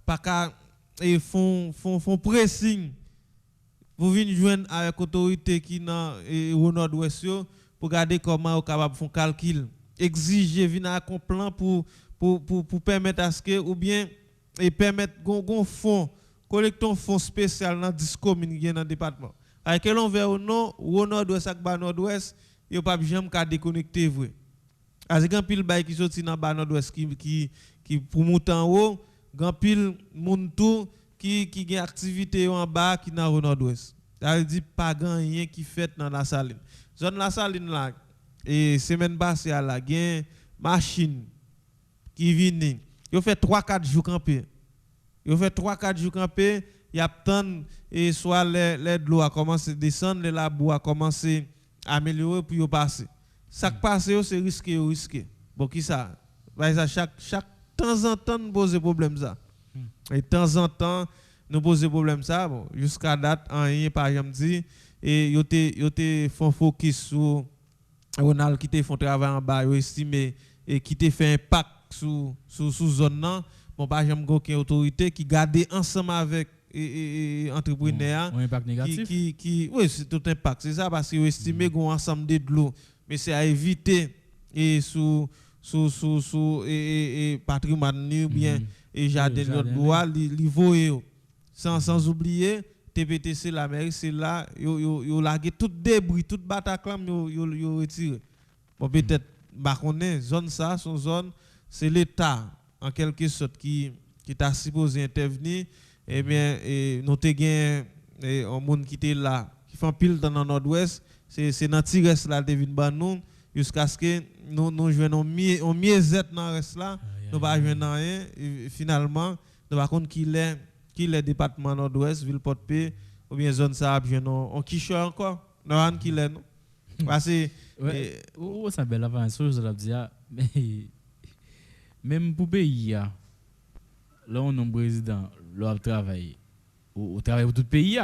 pas qu'à et font pressing pour venir joindre avec autorité qui dans au nord-ouest pour regarder comment on capable faire calcul exiger venir avec un plan pour permettre à ce que ou bien et permettre gon fonds collecter un fonds spécial dans 10 communes qui dans le département avec que l'on vers au nord-ouest avec bas nord-ouest yo pas jamais ka déconnecter vrai parce que pile bay qui sorti dans bas nord-ouest qui pour monter en haut grand pile moun tout qui gagne activité en bas qui dans au nord-ouest ça veut dire pas rien qui fait dans la Saline zone la Saline là et semaine passée là gagne machine qui vient yo fait 3-4 jours camper yo fait 3-4 jours camper y a tant et soit les de l'eau a commencé à descendre les labos a commencé à améliorer pour yo passer ça qui passe c'est risqué bon qui ça chaque temps en temps nous pose problème ça et de temps en temps nous pose problème ça bon jusqu'à date rien par exemple dit et yo te font focus sur Ronald qui te font travail en bas yo estimé et qui te fait impact sous zone là bon par exemple aucune autorité qui garder ensemble avec entrepreneur un impact négatif qui oui c'est tout impact c'est ça parce que estimé gon ensemble de l'eau mais c'est à éviter et sous et patrimoine ou bien et jardin de bois li voyer sans oublier TPTC la mairie c'est là yo largué tout débris tout Bataclan yo retiré bon peut-être ba connait zone ça son zone c'est l'état en quelque sorte qui t'a supposé intervenir eh bien nous te gain un monde qui était là qui fait pile dans le nord-ouest c'est dans Tires là devine ban nous jusqu'à ce que nous joignons on mieux-être dans reste là nous pas joindre rien finalement nous par contre qui est département nord-ouest ville Porte-Paix ou bien zone ça joignons on quiche encore non qui est non parce que ça belle avance chose là dire mais même pour pays là on est président là travailler au travail pour tout pays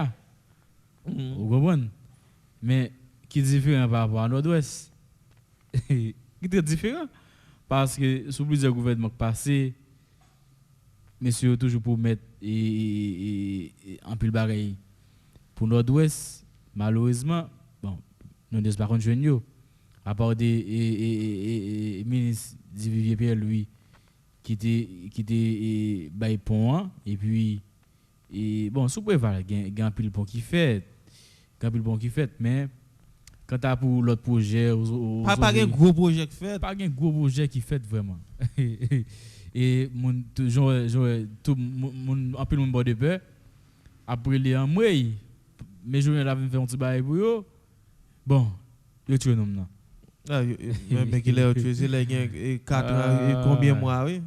vous comprenez mais qui est différent par rapport à nord-ouest qui est très différent parce que sous plusieurs gouvernements passés messieurs toujours pour mettre en pile bagaille pour nord-ouest malheureusement bon nous ne pas contre jeunes à part des ministre Vivier Pierre lui qui était bail pont et puis bon sous préval gain pile pont qui fait mais quand tu as pour l'autre projet pas un gros projet qui fait pas un gros projet qui fait vraiment et mon toujours tout mon en pile mon bord de peur après les en moi mes journées là me faire un petit bail pour eux bon yo tué nous là mais qu'il est tué c'est les 4 combien mois oui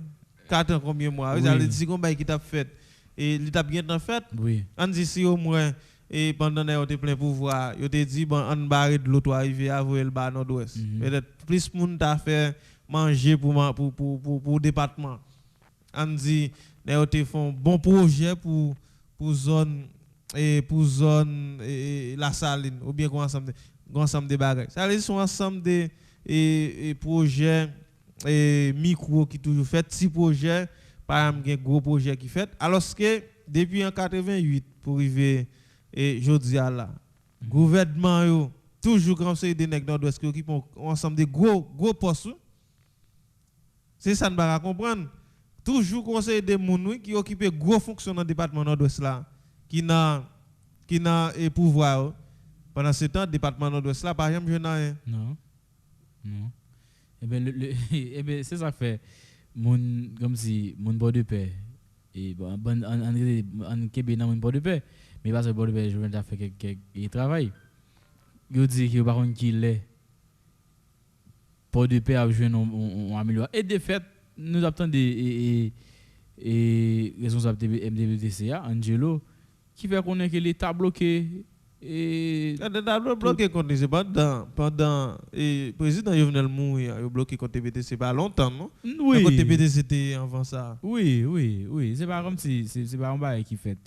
4 ans combien mois oui ça veut dire combien qui t'a fait et il t'a bien fait oui on dit si au moins et pendant que tu as plein pouvoir, tu te dit bon on barre de l'autre arriver à voir le bas nord-ouest. Peut-être plus monde t'a fait manger pour département. On dit tu font bon projet pour zone la Saline ou bien ensemble de bagages. Ça les sont ensemble de projets micro qui toujours fait petit projet par exemple un gros projet qui fait alors que depuis en 88 pour arriver et jodi a là gouvernement yo toujours conseil des nèg nord-ouest qui occupent ensemble des gros postes c'est ça ne pas comprendre toujours conseiller des gens qui occupent gros fonctions dans le département Nord-Ouest là, qui n'a pouvoir. Pendant ce temps, le département Nord-Ouest là, par exemple, je n'ai rien. Non. Eh bien, c'est ça que fait, comme si mon bord de paix, et bon, en Québec, mon bord de paix, mais parce que bord de paix, je viens de faire quelques travail. Je dis que par contre, qu'il est, bord de paix a joué en amélioré. Et de fait, nous attendons des responsables de MDBTCA, Angelo, qui fait connaître que l'État bloqué. Et bloqué contre pendant le président Jovenel Moïse a bloqué contre TBTC pas longtemps, non? Oui. Contre TBTC c'était avant ça. Oui. C'est pas comme si c'est pas un bail qui fait.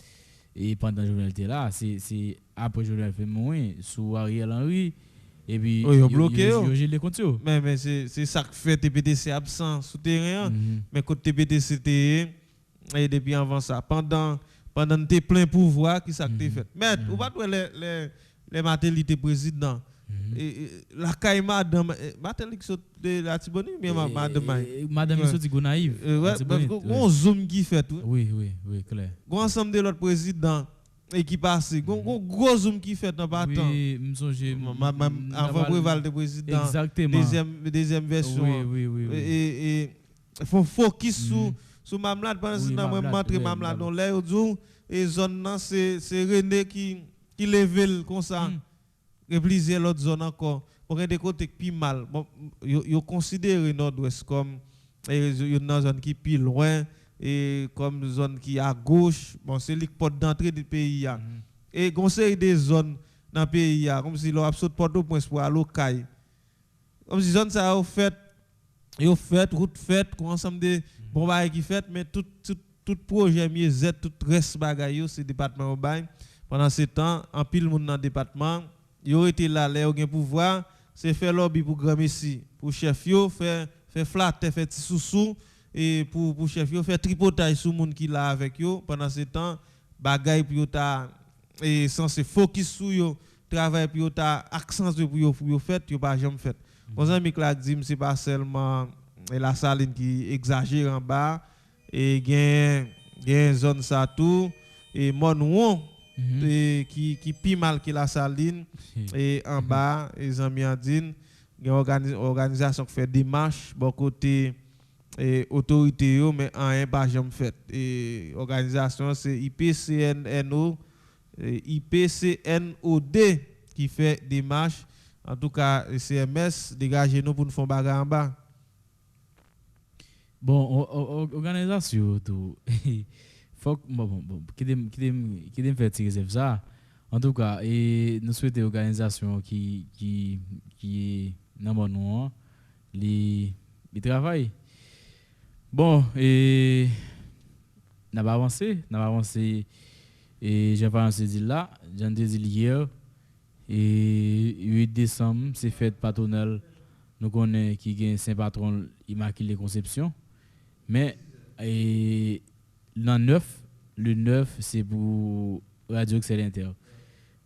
Et pendant Jovenel était là, c'est après Jovenel fait Moïse sous Ariel Henry et puis ils ont bloqué. Les comptes. Mais c'est ça qui fait TBTC absent souterrain. Mais contre TBTC c'était et depuis avant ça pendant tes plein pouvoir qui ça fait. Mais ou pas les maternités président et la caille madame maternité de la Tibonite mais madame sorti go naïve. On zoom qui fait tout. Oui, clair. Go ensemble de l'autre président et qui passe gros zoom qui fait dans pas temps. Oui, me songe avant préval de président. Exactement. Deuxième version. Oui. Et faut focus sur Mamlade pendant ce temps moi montre Mamlade dans l'air et zone là c'est René qui lève comme ça et plusieurs autres zones encore pour des côtés plus mal bon yo considère Nord-Ouest comme une zone qui plus loin et comme zone qui à gauche bon c'est les porte d'entrée du pays et conseil des zones dans le pays comme si l'on a saute Port-au-Prince pour aller au Caille comme si zone ça a fait route faite ensemble de bon bail qui fait mais tout projet mieux tout reste bagaille c'est département urbain pendant ce temps en pile monde dans département yo été là les ont pouvoir c'est faire lobby pour grand messi pour chef yo faire flatter faire petit sous et pour chef yo faire tripotage sur monde qui là avec yo pendant ce temps bagaille puis yo ta et censé focus sur yo travail puis yo ta accent pour yo fait yo pas jamais fait mon ami là dit c'est pas seulement la saline qui exagère en bas et gen zone ça tout et Monouon qui pi mal que la saline et en bas les amis andine gen organisation qui fait démarche bon côté et autorité yo mais en pas jamais fait et organisation c'est IPCNOD qui fait démarche en tout cas CMS dégagez nous pour nous faire bagarre en bas. Bon, organisation tout. Faut qui dem faire tirer ça. En tout cas, et nous souhaitons organisation qui dans bon les travail. Bon, et n'a pas avancé et j'ai pas avancé là, j'en dit hier et 8 décembre, c'est fête patronale. Nous connaissons qui gagne Saint-Patron Immaculée Conception. Mais le 9 c'est pour Radio Excellenter.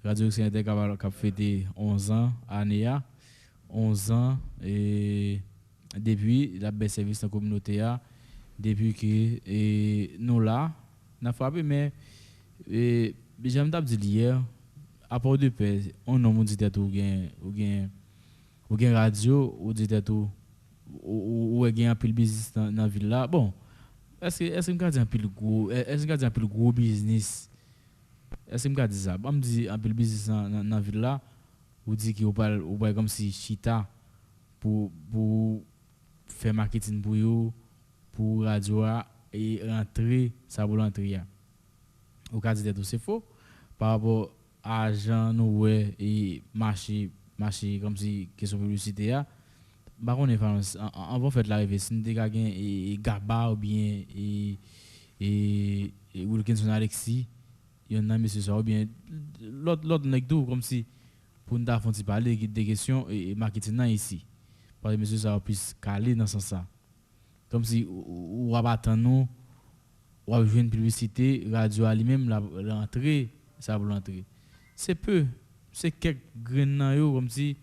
Radio Excellenter qui a fêté 11 ans année 11 ans et depuis la belle service dans la communauté depuis que nous là n'a frappé mais j'aime dire hier à Port de Paix on nous dit tout ou gain radio ou dit tout ou gain un pile business dans la ville là bon est-ce que me dit un pile gros business est-ce que me dit ça me dit un pile business dans la ville là ou dit que ou pas comme si chita pour faire marketing pour yo pour radio et rentrer ça pour l'entrée au cas dit tout c'est faux par rapport à argent nous et marché comme si question publicité a par contre on va faire l'arrivée si nous gagne et Gaba ou bien et Wilkinson Alexis il y en a monsieur ça ou bien l'autre nèg tout comme si pour nous faire parler des questions et marketing ici parce que monsieur ça puisse caler dans ce sens ça comme si ou va attendre nous ou va jouer une publicité radio à lui-même l'entrée ça pour l'entrée c'est peu c'est quelques grains comme si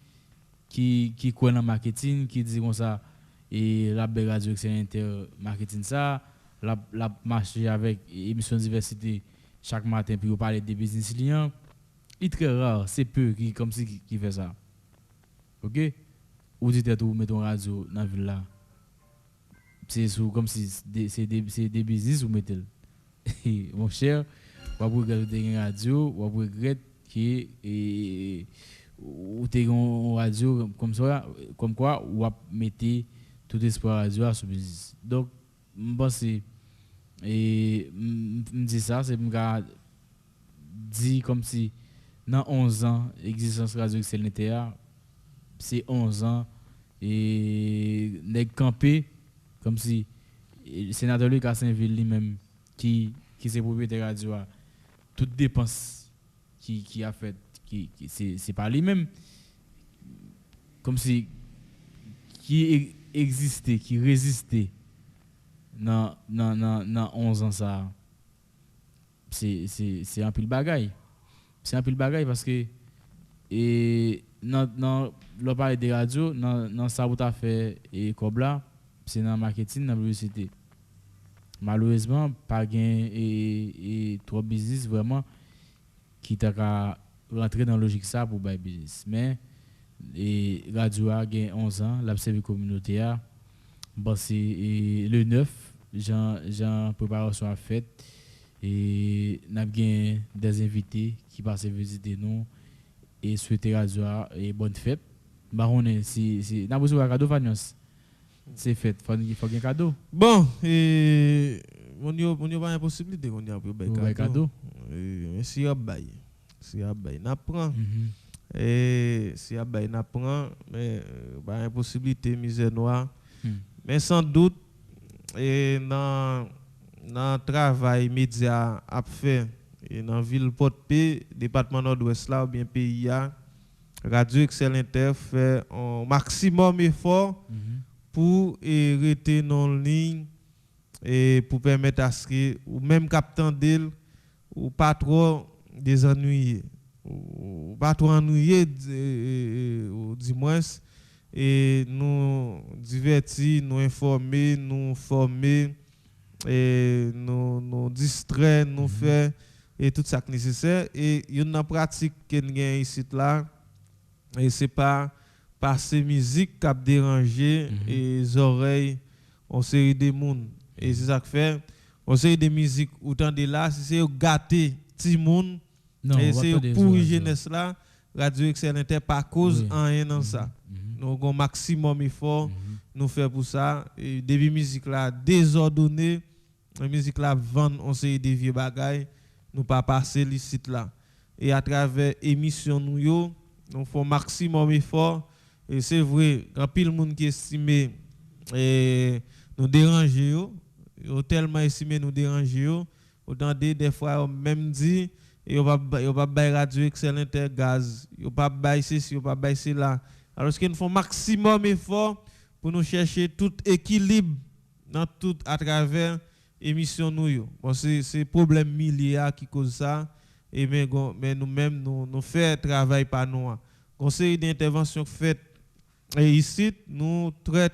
qui croient dans marketing qui dit comme ça et la belle radio Excellenter marketing ça la marcher avec émission diversité chaque matin puis parler des business clients. Il est très rare, c'est peu qui comme si qui fait ça. OK? Ou dit tout mettre ton radio dans la ville là. C'est comme si c'est des business ou mettez. Mon cher, on va regarder une radio, on va regretter que ou t'es en radio comme ça, comme quoi ou va mettre tout espoir radio sur business. Donc je pense et me dit ça, c'est me dit comme si dans 11 ans existence radio excellente c'est 11 ans et nèg campé comme si le sénateur Luc Saint-Ville lui-même qui c'est propriétaire radio toute dépense qui a fait qui c'est pas lui-même comme si qui existait qui résistait dans 11 ans ça c'est un pile bagaille parce que et dans le parler des radios dans ça où t'as fait et comme là c'est dans marketing dans publicité malheureusement pas gain et trop business vraiment qui t'a rentrer dans logique ça pour bail business mais et radio a gain 11 ans la service communautaire bon c'est le 9 Jean préparation à fête et n'a gain des invités qui passent visiter nous et souhaiter radio et bonne fête baron si n'a besoin de cadeau Fagnos c'est fête il faut un cadeau bon et on y a pas impossibilité on y a pour cadeau mais si a bail n'apprend et si a bail n'apprend mais pas impossibilité misère noire mais sans doute et dans travail média a fait et dans ville Port-Paix département nord-ouest là ou bien pays Radio Excellente fait un maximum effort pour rester dans ligne et pour permettre à ce que ou même captant d'elle ou pas trop désennuyer ou pas trop ennuyé du moins et nous divertir nous informer nous former et nous distraire nous faire et tout ça nécessaire et il y a une pratique qui est ici là et c'est pas passer musique qui a dérangé les oreilles en série de monde et c'est ça que fait on série de musique autant de là si c'est gâter petit monde et c'est pour jeunesse là Radio Excellente pas cause en rien dans ça donc un maximum effort nous faire pour ça et début musique là désordonné la musique là vend on série de vieux bagailles nous pas passer les sites là et à travers émission nous font maximum effort et c'est vrai quand pile monde qui estime et nous déranger yo tellement estimé nous déranger autant des fois même dit et on va bailler Radio Excellente gaz on pas bailler ceci on pas bailler cela alors qu'ils font maximum effort pour nous chercher tout équilibre dans tout à travers émission nous bon c'est problème milliards qui cause ça et mais nous-mêmes nous fait travail par nous conseil d'intervention fait et ici nous très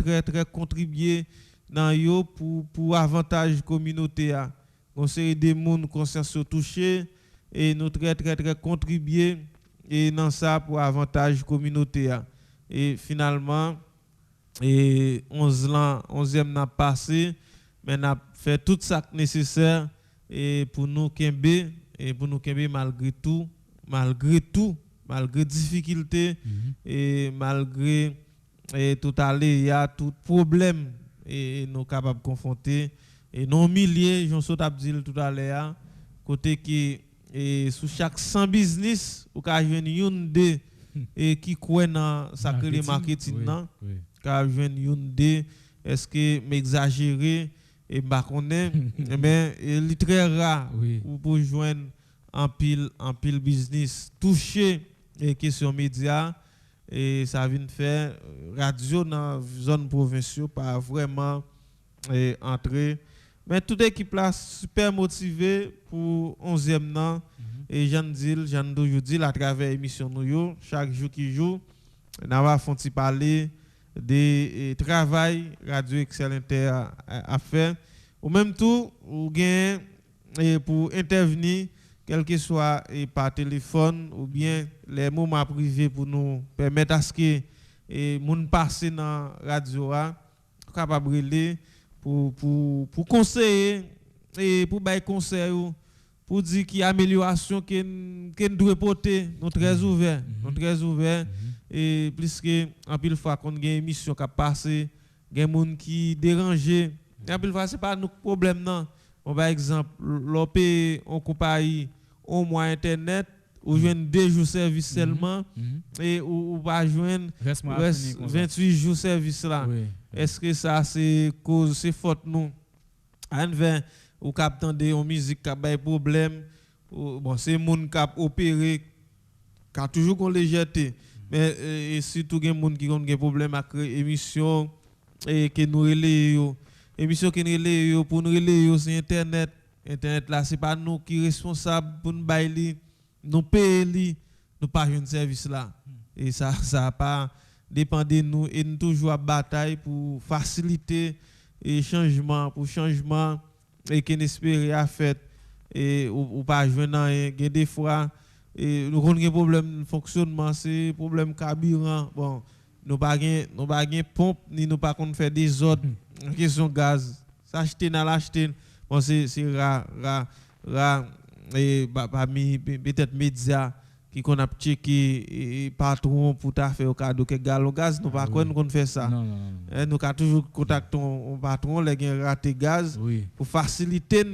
contribuer dans yo pour avantage communautaire conseil des monde conscience touché et nous très contribuer et dans ça pour avantage communautaire et finalement et 11e n'a passé mais n'a fait tout ça nécessaire et pour nous kembe malgré difficulté et malgré tout aléa tout problème et nous capables confronter et non milliers j'en saute à dire tout à l'heure côté qui et sous chaque 100 business ou ka joindre une de et qui croit dans sacré marketing nan ka joindre une de est-ce que m'exagérer et pas connaît mais il est très rare pour joindre en pile business toucher et question média et ça vient faire radio dans zone provinciale pas vraiment entrer mais toute équipe là super motivée pour 11e nan et Jean dit à travers émission nous chaque jour qui joue n'a va font parler de travail Radio Excellente à faire ou même tout ou gain pour intervenir quel que soit par téléphone ou bien les moments privés pour nous permettre à ce que moun passer dans radio capable relé pour conseiller et pour bailler conseil pour dire qu'il y a amélioration que nous devons porter, nous très ouverts, et plus que en pile fois qu'on a une émission qui passe, il y a des gens qui dérangent, en pile fois c'est pas notre problème non. Par exemple, l'OP on compagnie au moins internet ou joindre 2 jours service seulement et ou pas joindre 28 jours service là. Oui. Est-ce que ça c'est cause c'est faute nous? Ou cap tande en musique qui a des problèmes, bon c'est moun qui a opéré qui a toujours qu'on légèreté, mais surtout gen moun qui ont des problèmes avec émission et que nous relayons émission qui relay pour nous relayer c'est internet là c'est pas nous qui responsable pour nous bailler nous payer nous pas un service là et ça pas dépend de nous et nous toujours à bataille pour faciliter et changement et qu'on espère à fait et ou pas joindre il des fois et nous avons des problèmes de fonctionnement c'est problème carburant bon nous pas gain pompe ni nous pas qu'on faire des ordres en question gaz s'acheter dans l'acheter bon c'est rare et parmi peut-être médias qui qu'on a checké patron pour ta faire au cadeau que gallon gaz nous pas quoi nous fait ça non. Nous ca toujours contacter un patron les gain raté gaz pour faciliter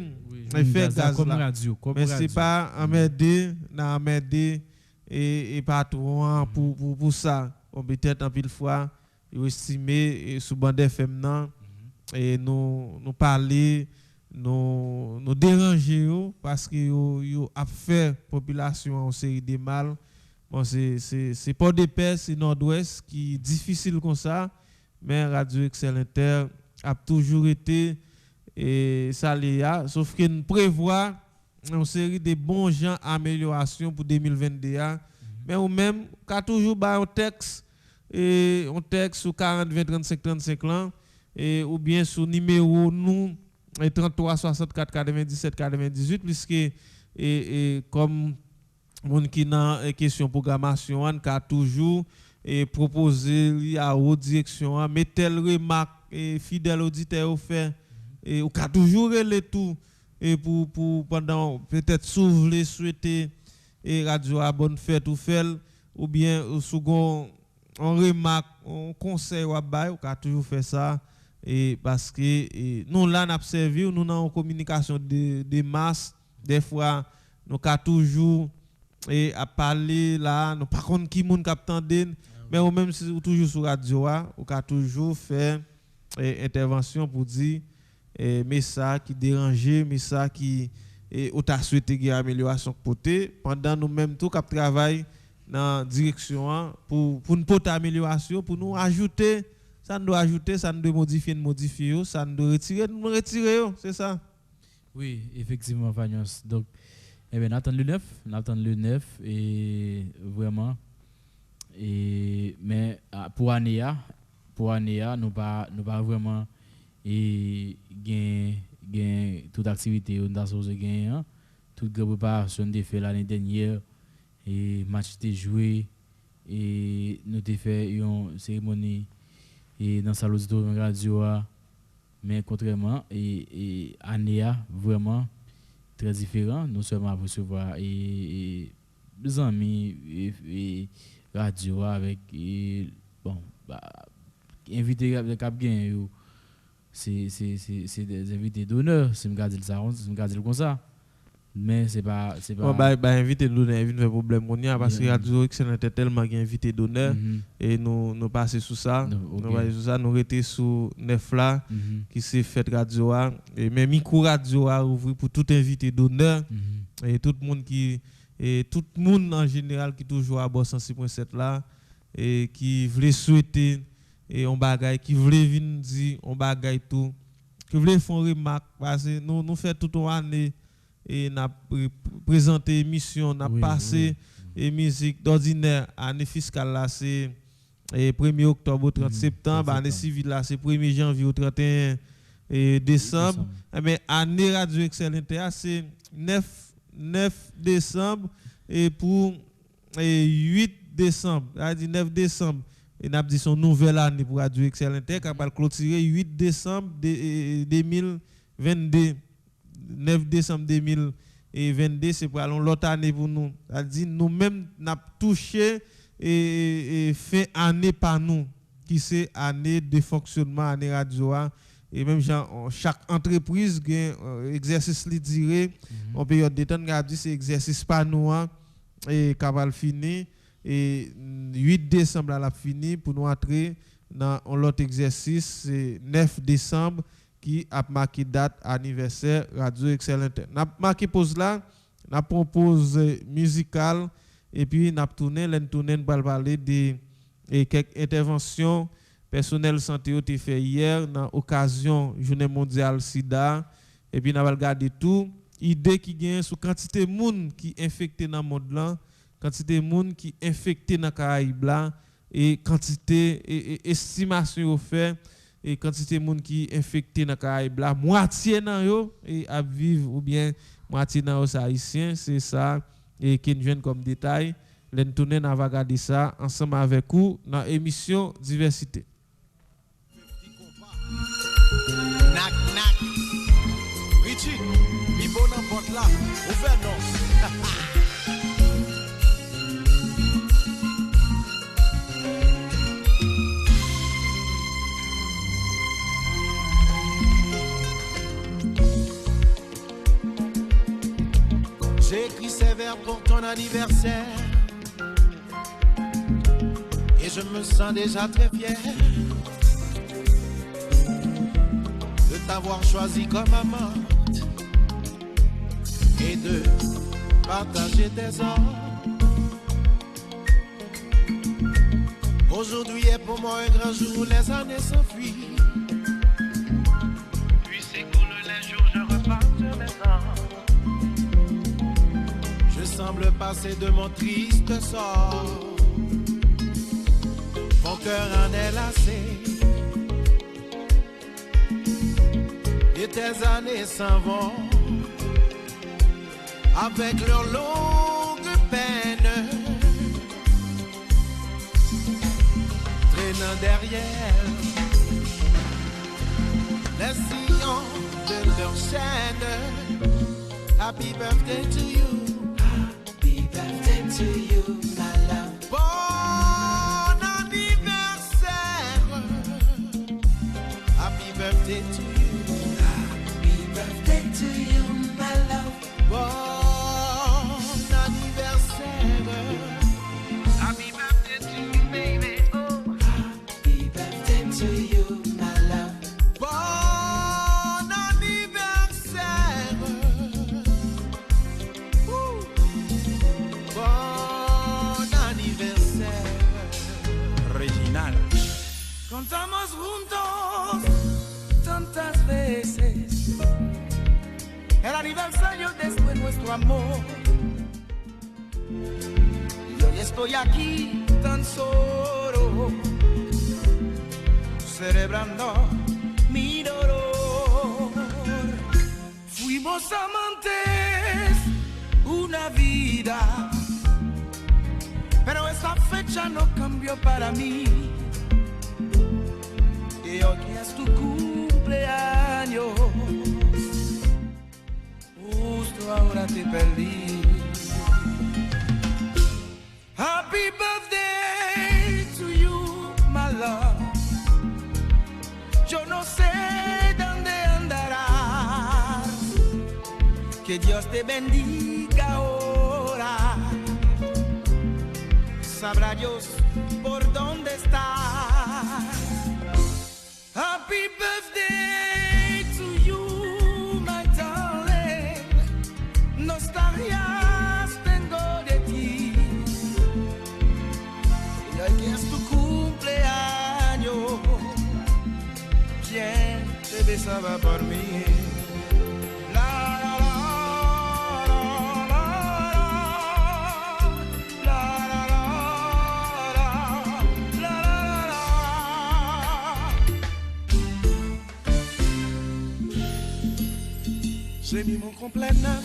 faire gaz là mais c'est pas emmerder et patron pour ça on peut-être en pile fois il estimé sous bande FM nan et nous parler nous déranger parce que yo a fait population en série de mal bon c'est pas des paix c'est nord-ouest qui difficile comme ça mais Radio Excellenter a toujours été et ça l'est sauf que nous prévoit une série de bons gens amélioration pour 2022 mais ou même qu'a toujours ba un texte sur 40 20 35 35 là et ou bien sur numéro nous 33 64 97 98 puisque comme moun qui dans question programmation on a toujours proposé à haute direction mais telle remarque fidèle auditeur fait et ou a toujours relé tout et pour pendant peut-être soulever souhaiter et radio à bonne fête ou fait ou bien second on remarque on conseil ou bail ou a toujours fait ça et parce que nous là n'a servi nous dans communication de masse des fois nous a toujours et à parler là nous par contre qui moun cap tande mais ou même si toujours sur radio ou a toujours fait intervention pour dire mais ça qui déranger mais ça qui ou t'a souhaité qu'il y ait amélioration côté pendant nous même tout cap travail dans direction pour une porte amélioration pour nous ajouter ça nous doit ajouter ça nous doit modifier ça nous doit retirer c'est ça. Oui effectivement Fagnos donc Nathan le 9 et vraiment et mais pour année nous pas vraiment et gain toute activité dans ce gain toute préparation de fait l'année dernière et match était joué et nous avons fait une cérémonie et dans salle auditorium radio mais contrairement et année vraiment très différent nous seulement recevoir et des amis et radio avec bon invités cap gain c'est des invités d'honneur si me garder ça me garder comme ça mais c'est pas invité d'honneur il y a un problème parce que Radio Excellent était tellement invité d'honneur et nous passer sous ça nous rester sous 9 là qui s'est fait radio et même micro radio ouvert pour tout invité d'honneur et tout le monde en général qui toujours à Boss 106.7 là et qui voulait souhaiter et on bagaille qui voulait venir dire on bagaille tout qui voulait faire remarque parce que nous fait toute une année et n'a présenté émission n'a passé et musique d'ordinaire année fiscale là c'est 1er octobre au 30 septembre année civile là c'est 1er janvier au 31 décembre. Mais année Radio Excel Inter, c'est 9 décembre et pour 8 décembre. C'est-à-dire 9 décembre. Et nous avons dit son nouvelle année pour Radio Excel Inter qui va clôturer 8 décembre 2022. 9 décembre 2022, c'est pour l'autre année pour nous. C'est-à-dire nous-mêmes, nous avons touché et fait année par nous, qui c'est année de fonctionnement, année radio. Et même chaque entreprise a un exercice li diré en période de temps, nous avons dit c'est exercice par nous et qui va finir. Et 8 décembre, elle a fini pour nous entrer dans l'autre exercice, c'est 9 décembre qui a marqué date anniversaire Radio Excel Inter. Nous avons marqué pause là, nous avons proposé musical et puis nous avons tourné pour parler de quelques interventions personnelles santé qui ont fait hier dans l'occasion Journée mondiale SIDA et puis nous avons regardé tout idée qui gagne sur quantité de monde qui infecté dans le monde là, quantité de monde qui infecté dans Caraïbes là et quantité et estimation au fait et quantité de monde qui infecté dans Caraïbes là, moitié dans yo et à vivre ou bien moitié dans os haïtiens, c'est ça et qui vient comme détail. L'en tourner n'a va regarder ça ensemble avec vous dans émission diversité. Nak nak. Richie, mi bon n'importe là. Ouvert non. J'ai écrit ces vers pour ton anniversaire et je me sens déjà très fier de t'avoir choisi comme amante et de partager tes heures. Aujourd'hui est pour moi un grand jour, les années s'enfuient. Puis s'écoulent les jours, je repars sur mes ans. Je semble passer de mon triste sort. Mon cœur en est lassé. Et tes années s'en vont avec leurs longues peines, traînant derrière les sillons de leur chaîne. Happy birthday to you. Happy birthday to you, my love. Bon anniversaire. Happy birthday to you. To you, my love. Bon anniversaire. Happy birthday to you, baby. Oh. Happy birthday to you, my love. Bon anniversaire. Bon anniversaire. Original. Contamos juntos tantas veces el aniversario de nuestro amor. Y hoy estoy aquí tan solo, celebrando mi dolor. Fuimos amantes una vida, pero esa fecha no cambió para mí. Y hoy es tu cumpleaños. Justo ahora te perdí. Happy birthday to you, my love. Yo no sé dónde andarás. Que Dios te bendiga ahora. Sabrá Dios por dónde estás. Happy birthday to you, my darling. Nostalgias tengo de ti. Y hoy que es tu cumpleaños, ¿quién te besaba por mí? La la la la la la la la la la. J'ai mis mon complet neuf,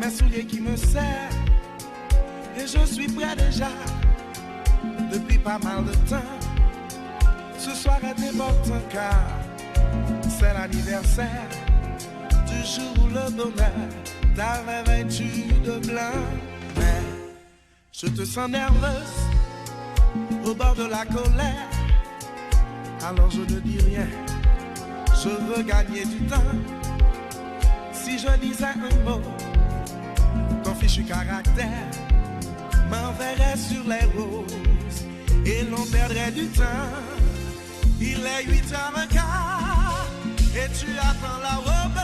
mes souliers qui me serrent, et je suis prêt déjà, depuis pas mal de temps. Ce soir est important car c'est l'anniversaire du jour où le bonheur t'avait vêtu de blanc. Mais je te sens nerveuse, au bord de la colère. Alors je ne dis rien, je veux gagner du temps. Si je disais un mot, ton fichu caractère m'enverrait sur les roses et l'on perdrait du temps. Il est 8h15 et tu attends la robe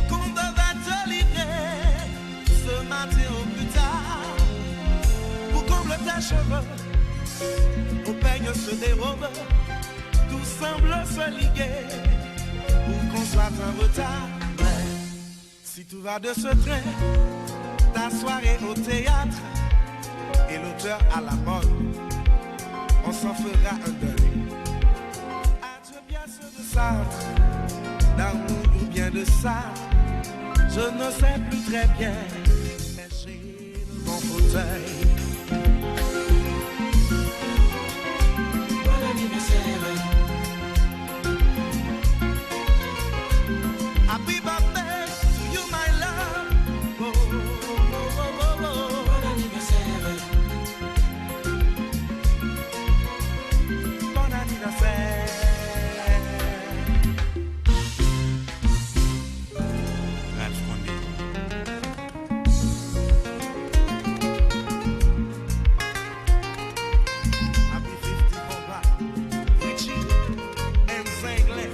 qu'on devait te livrer ce matin au plus tard. Pour comble tes cheveux, au peigne se dérobe, tout semble se liguer pour qu'on soit en retard. Mais si tout va de ce train, ta soirée au théâtre et l'auteur à la mode, on s'en fera un deuil. Adieu pièce de Sartre, d'amour ou bien de ça, je ne sais plus très bien, mais j'ai le bon fauteuil. Bon anniversaire. Happy birthday to you, my love. Oh, oh, oh, oh, oh. Bon anniversaire. Bon anniversaire. Ralph Condé. Happy 50 Bomba. Richie and Zingley.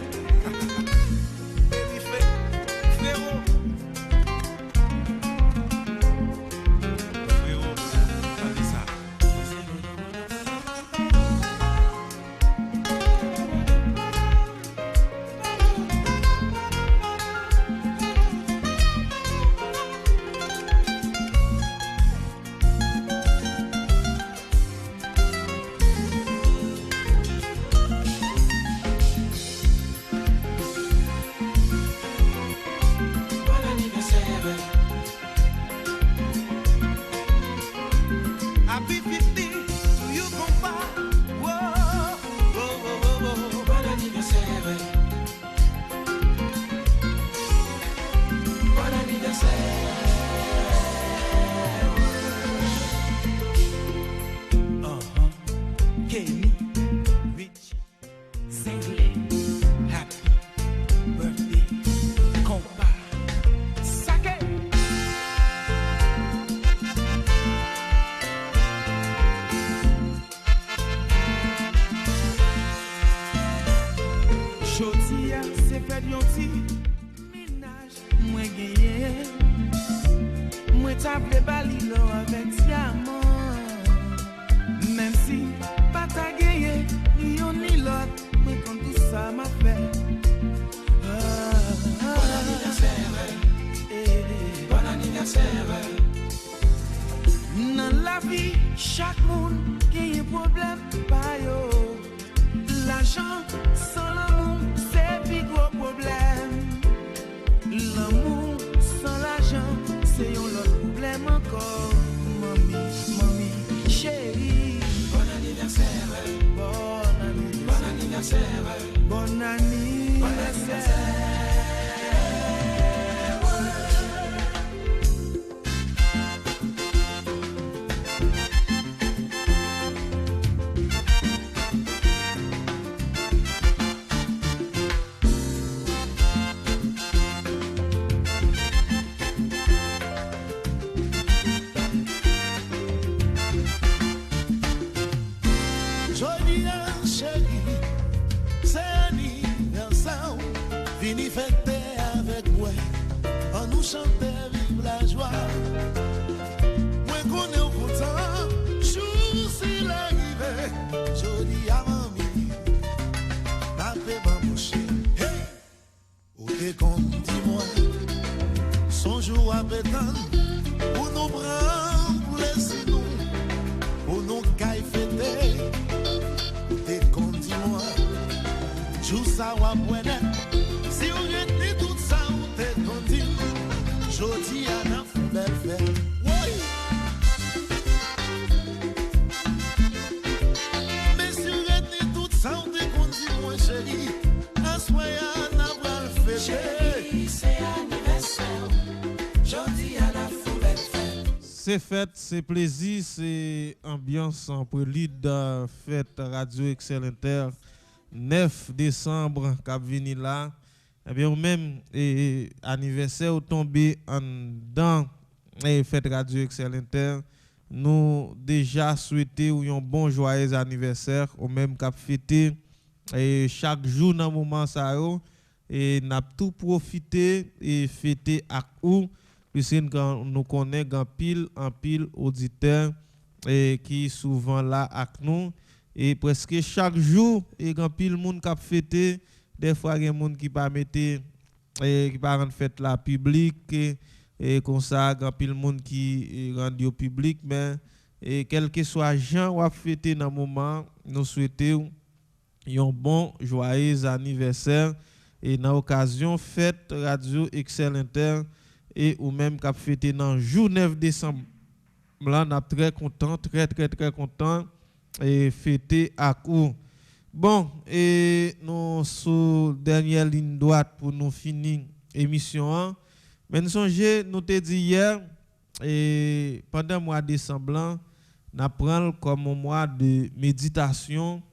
Happy 50 to you, compa. Whoa, whoa, whoa, whoa. Bon anniversaire. Bon anniversaire. Kenny, Rich, Zingley. Happy birthday, compa. Sake. Chotia, c'est fait yon ti ménage, moi gagné. Moi t'appelé balilo avec diamant. Même si pas ta gagné, ni yon ni l'autre, moi quand tout ça m'a fait. Bon anniversaire. Bon anniversaire. Dans la vie, chaque monde qui a un problème, pas yo. L'argent sans l'amour, c'est plus gros problème. L'amour sans l'argent, c'est un autre problème encore. Mami, chérie. Bon anniversaire. Bon anniversaire. Bon anniversaire. Vini fêter avec moi, on nous chanter vive la joie. Moi connais au pourtant, jour s'il arrive, joli à mamie, tapez ma bouche. Hey, ou t'es con, dis-moi, son jour à pétane, ou nous prend pour laisser nous, ou nous caille fêter. Ou t'es con, dis-moi, jour ça va poignet. Si on était tout ça, on jodi a nan fou belle fête. Oui. Mais si retenez tout ça, on te conduit mon chéri. En soya n'a pas le fait. Chéri, c'est anniversaire. Jodi a la fou belle fête. C'est fête, c'est plaisir, c'est ambiance en prélude fête Radio Excel Inter 9 décembre qu'a venu là. Eh bien ou même anniversaire ou tombé en dans fête Radio Excel Inter, nous déjà souhaiter un bon joyeux anniversaire ou même qu'a fêter chaque jour dans moment ça yo et n'a tout profiter et fêter avec ou puisque nous connaissons en pile auditeurs qui souvent là avec nous et presque chaque jour et grand pile monde qui fêter des fois il y a monde qui pas mettre qui pas rendre fête la public et comme ça grand pile monde qui rend au public mais quel que soit gens ou fêter dans moment nous souhaitons un bon joyeux anniversaire et dans occasion fête Radio Excel Inter et ou même qu'a fêté dans jour 9 décembre là on très content très content et fêter à coup. Bon et nous sur dernière ligne droite pour nous finir émission mais nous songez nous te dit hier et pendant mois de décembre n'a prend comme un mois de méditation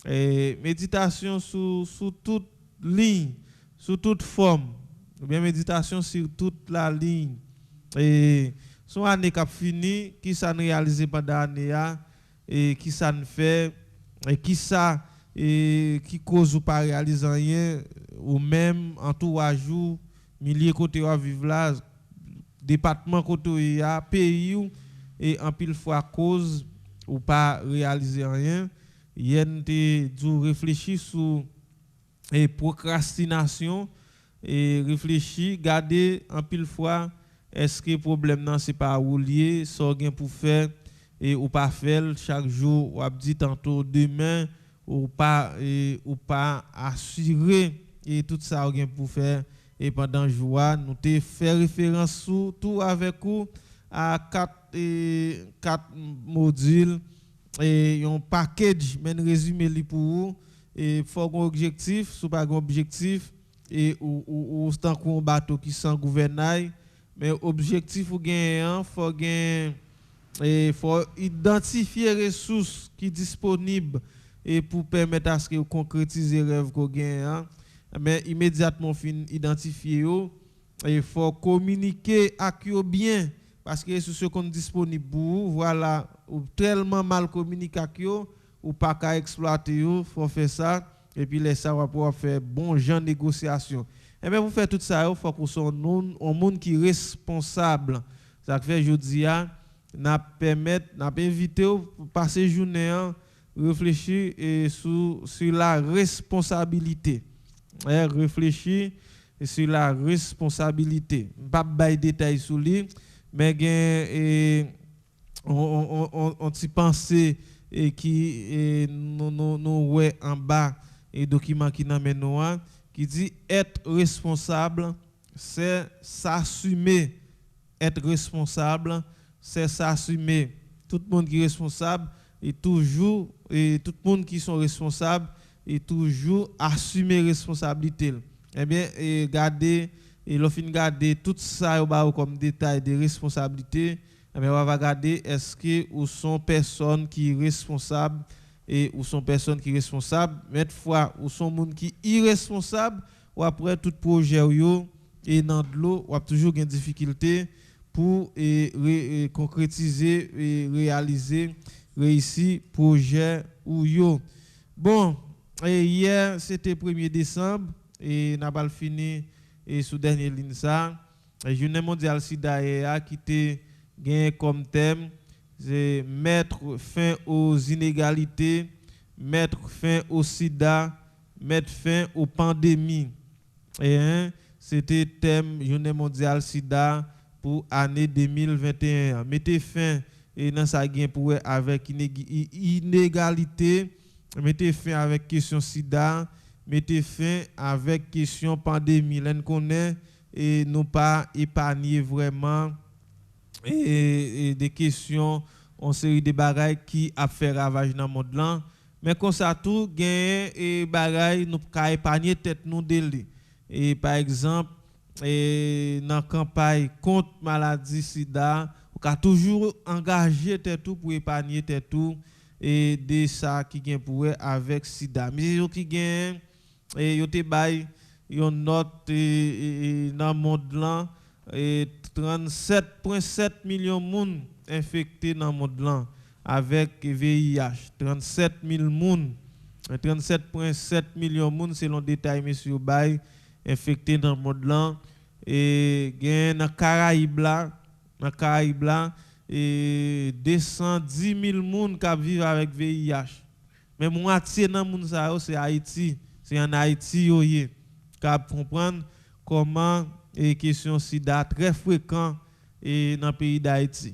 et méditation sous toute ligne sous toute forme ou bien méditation sur toute la ligne et son année qui a fini qui ça réalisé pendant l'année et qui ça fait et qui ça et qui cause ou pas réaliser rien ou même entourage ou milliers côté à vivre là département côté ya pays et en pile fois cause ou pas réaliser rien yen te dou réfléchir sur et procrastination et réfléchir garder en pile fois est-ce que problème non c'est pas ou lié so gen pour faire et ou pas faire chaque jour ou dit tantôt demain ou pas assurer et tout ça ou gen pour faire et pendant jour nous te fait référence sur tout avec vous à quatre modules et un package men résumé li pour vous et faut un objectif sous pas un objectif et ou tant qu'on bateau qui sans gouvernail mais objectif ou gain faut gain et faut identifier ressources qui disponibles et pour permettre à ce que concrétiser rêve qu'on gain mais immédiatement fin identifier et faut communiquer avec eux bien parce que c'est ce qu'on disponible pour voilà ou tellement mal communiquer avec eux ou pas qu'à exploiter eux faut faire ça et puis les ça va pouvoir faire bon genre de négociation et bien pour faire tout ça il faut qu'on soit un monde qui responsable ça fait jodi a n'a permettre n'a inviter pour passer journée réfléchir et sur la responsabilité réfléchir sur la responsabilité pas bailler détail sur lui mais on t'y penser et qui nous ouais en bas et document qui n'amène nous qui dit être responsable c'est s'assumer être responsable c'est s'assumer tout le monde qui est responsable et toujours et tout le monde qui sont responsables et toujours assumer responsabilité eh bien et garder et le fin garder tout ça comme détail de responsabilité mais on va regarder est-ce que ou sont personnes qui responsables et ou sont personnes qui responsables mais fois ou sont monde qui irresponsables ou après tout projet yo et dans de l'eau ou a toujours une difficulté pour concrétiser et réaliser réussir projet ou yo bon et hier c'était 1er décembre et n'a pas fini et sous dernière ligne ça journée mondiale sida qui était gagné comme thème c'est mettre fin aux inégalités, mettre fin au sida, mettre fin aux pandémies. Et c'était thème journée mondiale sida pour année 2021. Mettez fin et dans ça gain pour avec inégalité, mettez fin avec question sida, mettez fin avec question pandémie. L'on connaît et nous pas épargner vraiment et des questions en série de bagailles qui a fait ravage dans le monde là. Mais comme ça tout gagne et bagaille nous ka épargner tête nous délai. Et par exemple dans la campagne contre maladie sida, on a toujours engagé tête tout pour épargner tête tout et de ça qui gagne pour avec sida. Mais yo qui gagne et yo te bay yon note dans le monde là et 37,7 millions de monde infectés dans le monde là avec VIH. 37 000 monde, 37,7 millions de monde selon détail monsieur bay infectés dans le monde là et gagne dans Caraïbes là, et 210 000 monde qui vivent avec VIH. Mais moitié dans monde ça c'est Haïti, c'est en Haïti yo yé. Cap comprendre comment et question sida très fréquent et dans le pays d'Haïti.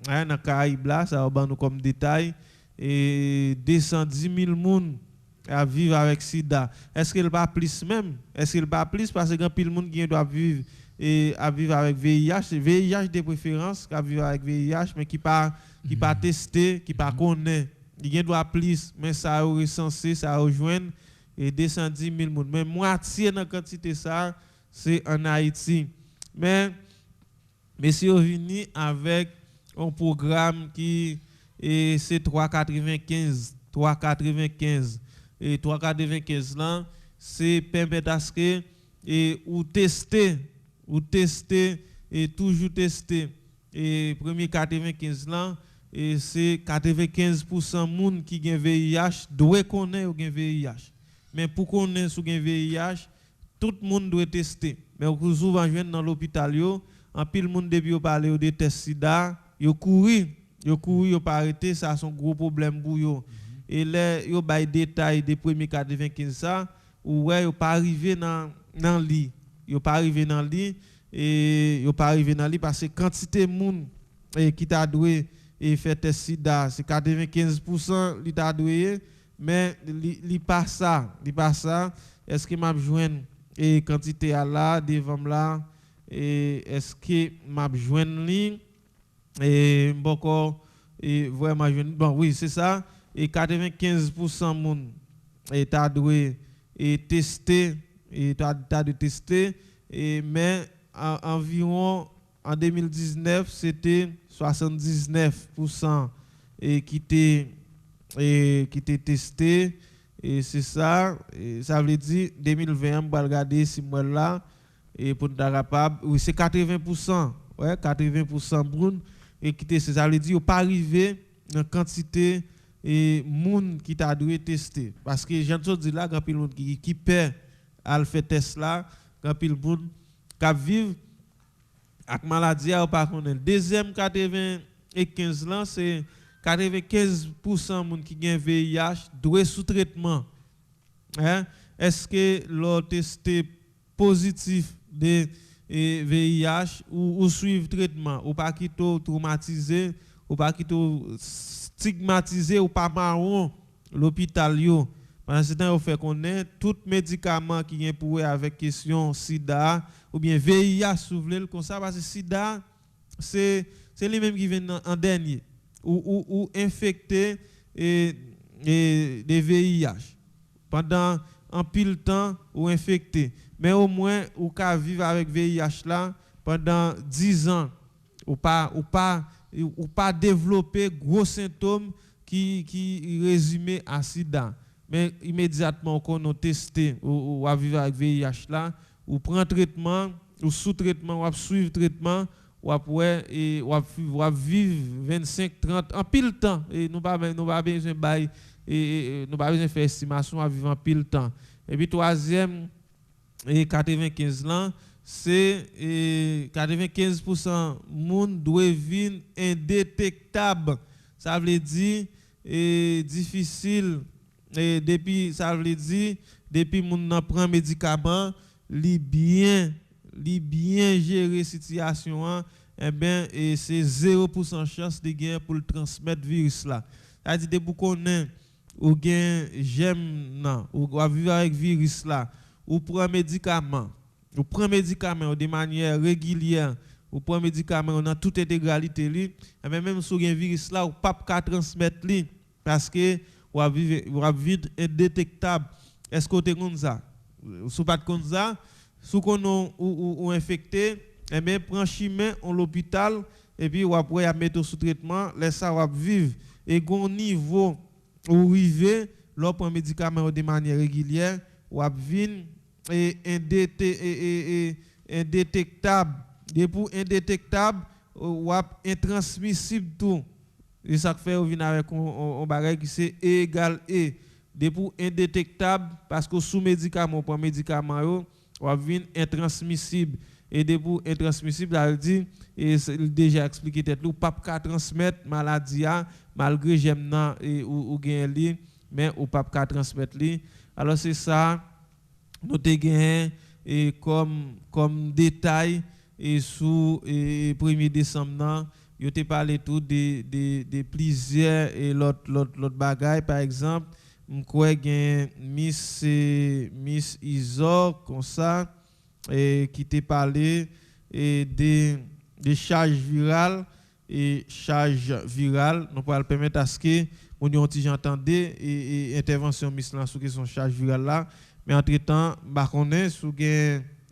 Dans le Caraïbes là, ça va nous comme détail et 210 000 monde à vivre avec sida. Est-ce qu'il pas plus même? Est-ce qu'il pas plus parce que pile monde qui doit vivre et à vivre avec VIH, VIH de préférence qui vivre avec VIH mais qui pas testé, qui pas connaît. Il doit plus mais ça a recensé, ça a rejoindre et 210 000 personnes. Mais moitié dans la quantité ça, c'est en Haïti. Mais monsieur venu avec un programme qui c'est 3,95 et 3,95 là, c'est permettre à ce que ou tester et toujours tester. Et premier 95 là, et c'est 95% monde qui gagne VIH doit connaître ou gagne VIH. Mais pour connaître sous gagne VIH, tout le monde doit tester. Mais vous souvent joindre dans l'hôpital yo, en pile monde depuis parler de test sida, yo courir, yo pas arrêter, ça son gros problème pour yo. Et là yo bay détail des premiers 95 ça, ou ouais yo pas arrivé dans lit. Yo pas arrivé dans lit et yo pas arrivé dans lit parce que quantité monde qui t'a doué et fait test sida, c'est 95% li t'a doué. Mais li pas ça, est-ce que m'a joindre et quantité à là devant là et est-ce que m'a joindre li et encore et vraiment joindre bon oui c'est ça et 95% monde et t'a doué et tester et t'as de tester et mais environ en 2019 c'était 79% et qui était testé et c'est ça et ça veut dire 2020 on va regarder si moi là et pour être capable oui c'est 80% ouais 80% brune et qui testé ça veut dire pas arrivé dans quantité et monde qui t'a dû tester parce que j'ai dit là grand pile monde qui perd à faire test là grand pile monde qui vivre avec maladie ou pas connaître deuxième 95 là c'est 95% moun qui gen VIH doit sous traitement. Hein? Est-ce que l'on testé positif de VIH ou suivre traitement ou pas qui traumatisé ou pas qui stigmatisé ou pas marron l'hôpital yo. Pendant ce temps on fait connaître tout médicament qui vient pour avec question sida ou bien VIH souvle comme ça parce que sida c'est lui même qui vient en dernier. Ou infecté et des VIH pendant un pile temps ou infecté mais au moins ou ka vivre avec VIH là pendant 10 ans ou pas développer gros symptômes qui résumé à sida mais immédiatement qu'on a testé ou à vivre avec VIH là ou prend traitement ou sous traitement ou suivre traitement ou après et ou vivre 25 30 en pile temps et nous pas besoin bail et nous pas besoin faire estimation à vivre en pile temps et puis troisième et 95 ans c'est 95% monde doit vivre indétectable ça veut dire difficile et depuis ça veut dire depuis monde prend médicament li bien gérer situation eh ben et c'est 0% chance de gagner pour le transmettre virus là. C'est-à-dire de vous connaître ou gain j'aime non ou vivre avec virus là ou prend médicament ou prend médicament de manière régulière, ou prend médicament dans toute intégralité li, et même si vous avez un virus là, ou pas qu'à transmettre li parce que ou a vite indétectable. Est-ce que vous avez comme ça? Si pas comme ça, si vous ou infecté, et bien prend chemin en l'hôpital et puis ou après à mettre sous traitement, laisse ça va vivre et gon niveau ou river l'on prend médicament de manière régulière ou a vinn et indétectable. Depuis indétectable ou intransmissible tout. Et ça fait on vient avec un bagage qui c'est E égale E. Depuis indétectable parce que sous médicament pour médicament yo ou vient intransmissible et depuis intransmissible ça veut dire et déjà expliqué tête ou pas qu'à transmettre maladie malgré j'aime nan ou gain li mais ou pas qu'à transmettre li. Alors c'est ça nous te gain et comme détail et sous 1er décembre nan yo te parlé tout de plusieurs et l'autre bagaille par exemple m'kwe gen Miss Isor comme ça et qui te parlé et des charges virales nous pourrons permettre à ce que on y entendait et intervention Miss là sur question charge virale là mais entre-temps bah connaît sous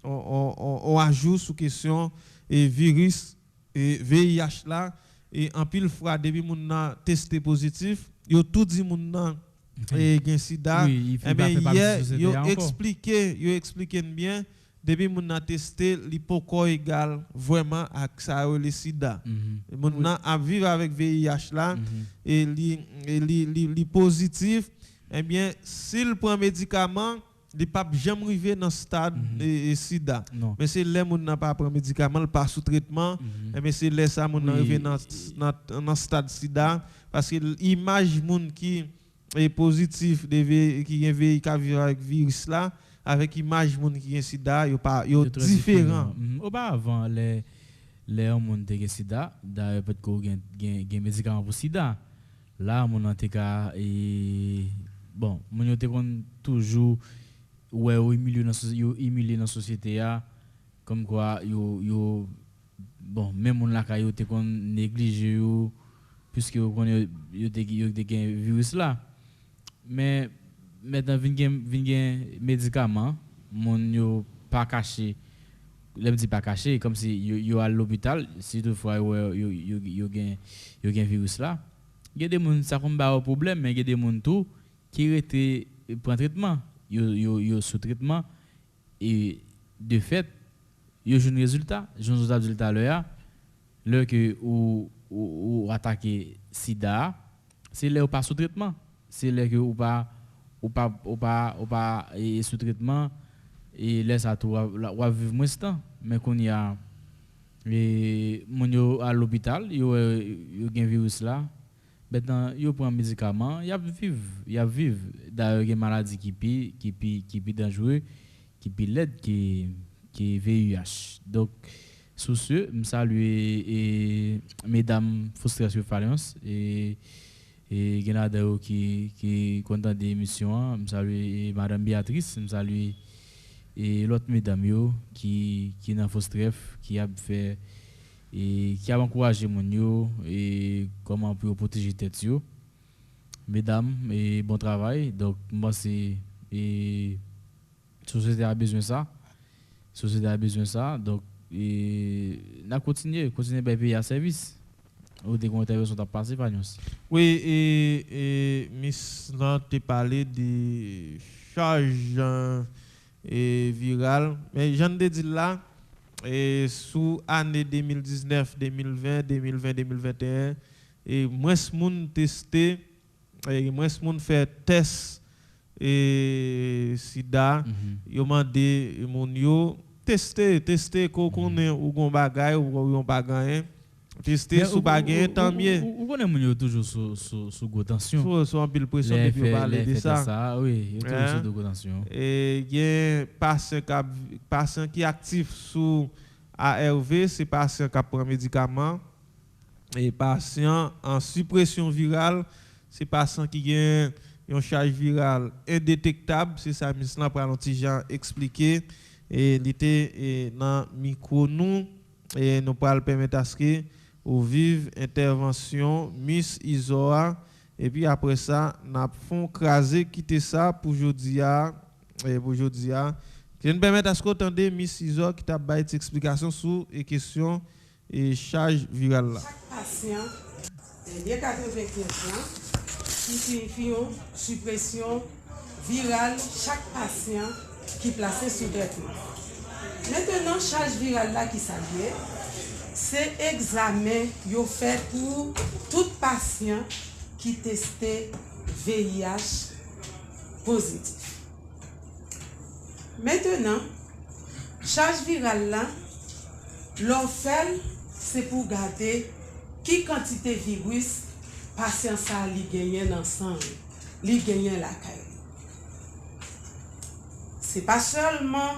on ajoute sous question et virus et VIH là et en pile fois depuis moun nan testé positif yo tout dit moun nan et gen sida et ben hier yo expliqué bien depuis moun nan testé li poko égal vraiment à ça le sida moun nan a vivre avec VIH là et li positif et bien s'il prend médicament il pas jamais arrivé dans stade sida mais c'est les moun n'a pas prend médicament pas sous traitement mais c'est les ça moun arrivé dans stade sida parce que l'image moun qui est positif qui vit avec virus là avec image moun qui est sida yo différent auparavant les moun te sida d'ailleurs peut ko gen médicament pour sida là moun en cas et bon moun yo te kon toujours ouais humilié dans la société comme quoi yo bon même on la yo te kon négligé puisque yo te gen virus là mais maintenant vinn gen médicament mon yo pas caché l'aime dit pas caché comme si yo à l'hôpital si toutefois yo gen virus là il y a des moun ça comme ba problème mais il y a des moun tout qui était prend traitement yo sous traitement et de fait yo joue résultat là que ou attaquer sida c'est là ou pas sous traitement c'est là que ou pas sous traitement et laisse à tout ou vivre moins temps mais qu'on y a et mon yo à l'hôpital yo gen virus là maintenant yo prend médicament y a vivre d'ailleurs une maladie qui pi dangereux qui pi laide qui VIH donc sous ce me saluer et mesdames frustration Fariance et Genada qui content des émissions me saluer madame Béatrice me saluer et l'autre mesdames yo qui dans Fostref qui a fait et qui a encouragé mon yo et comment pour protéger tête yo mesdames et bon travail donc moi c'est et société a besoin ça donc et n'a continuer payer à service ou des interventions t'a passé Fagnos. Oui et Miss là te parlé de charge virale mais j'en ai dit là et sous année 2019, 2020, 2021 et moins moun testé et moins moun fait test et sida yo mandé moun yo tester ko connaît ou gon bagay ou yon pas gagné tester sous bagay tant mieux ou connaît moun yo toujours sous gros tension sous en pile pression depuis parler de ça oui yo toujours sous gros tension et il y a patient qui actif sous ARV c'est patient qui prend médicament et patient en suppression virale c'est patient qui a une charge virale indétectable c'est ça Miss là pour l'antigen expliquer et il était dans micro nous et nous pourrons permettre à ce que ou vive intervention Miss Isoa et puis après ça n'a font craser quitter ça pour jodia et pour jodia je nous permettre à ce qu'on entende Miss Isoa qui t'a baillé des explications sur les questions et charge virale là. Chaque patient il y a 95 ans qui signifie suppression virale chaque patient qui est placé sous traitement. Maintenant charge virale là qui s'agit c'est examen yo fait pour tout patient qui testé VIH positif. Maintenant, charge virale là, l'on fait c'est pour garder qui quantité virus patient ça li gagné dans sang, li gagné la caille. C'est pas seulement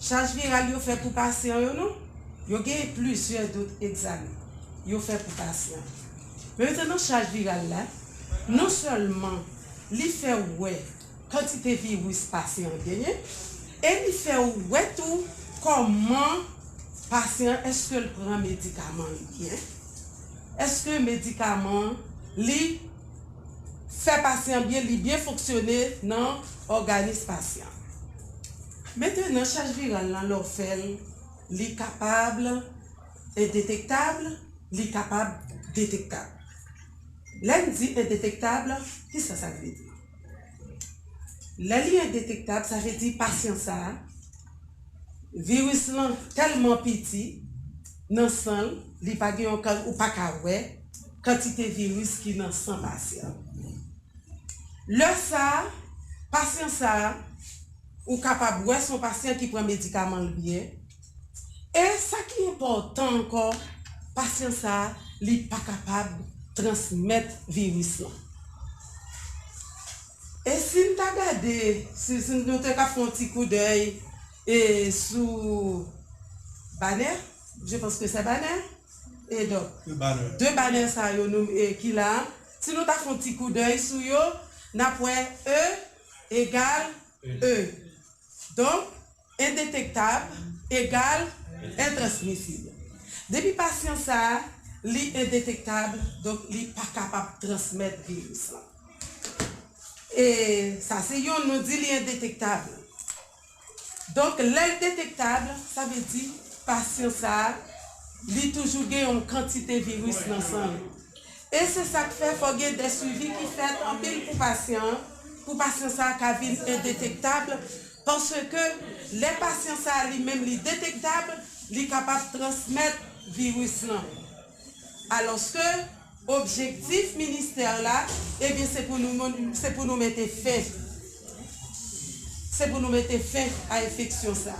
charge virale yo fait pour patient yo non. Yo gagne plusieurs d'autres examens. Yo fait pour patient. Mais maintenant charge virale là, non seulement li fait ouais quantité virus patient gagné et li fait ouais tout comment patient est-ce que le prend médicament bien? Est-ce que médicament li fait patient bien li bien fonctionner dans organisme patient. Maintenant charge virale là leur fait li capable et détectable, li capable détectable. Lundi indétectable, qu'est-ce que ça veut dire? L'ali indétectable, ça veut dire patient ça. Virus là tellement petit, dans sang, li pa gen ou pas ka wè, quantité virus qui dans sang patient. Le ça, patient ça, ou capable wè son patient qui prend médicament bien. Et ça qui est important encore, patient ça, li pas capable de transmettre virus là. Et si nous regardons, si nous avons fait un petit coup d'œil et sous banner, je pense que c'est banner, et donc deux banners ça qui là, si nous avons fait un petit coup d'œil sur yo, nous avons E égale E. Donc, indétectable égale intransmissible. Depuis patient ça, li indétectable, donc li pas capable de transmettre virus là. Et ça c'est yon nous dit li indétectable. Donc l'indétectable, ça veut dire patient ça, li toujours gagne une quantité virus dans sang. Et c'est ça qui fait faut des suivis qui fait en pile pour patient ça qui vient indétectable parce que les patients ça lui-même li détectable, li capable de transmettre virus là. Alors que objectif ministère là, eh bien c'est pour nous mettre fin. C'est pour nous mettre fin à l'infection ça.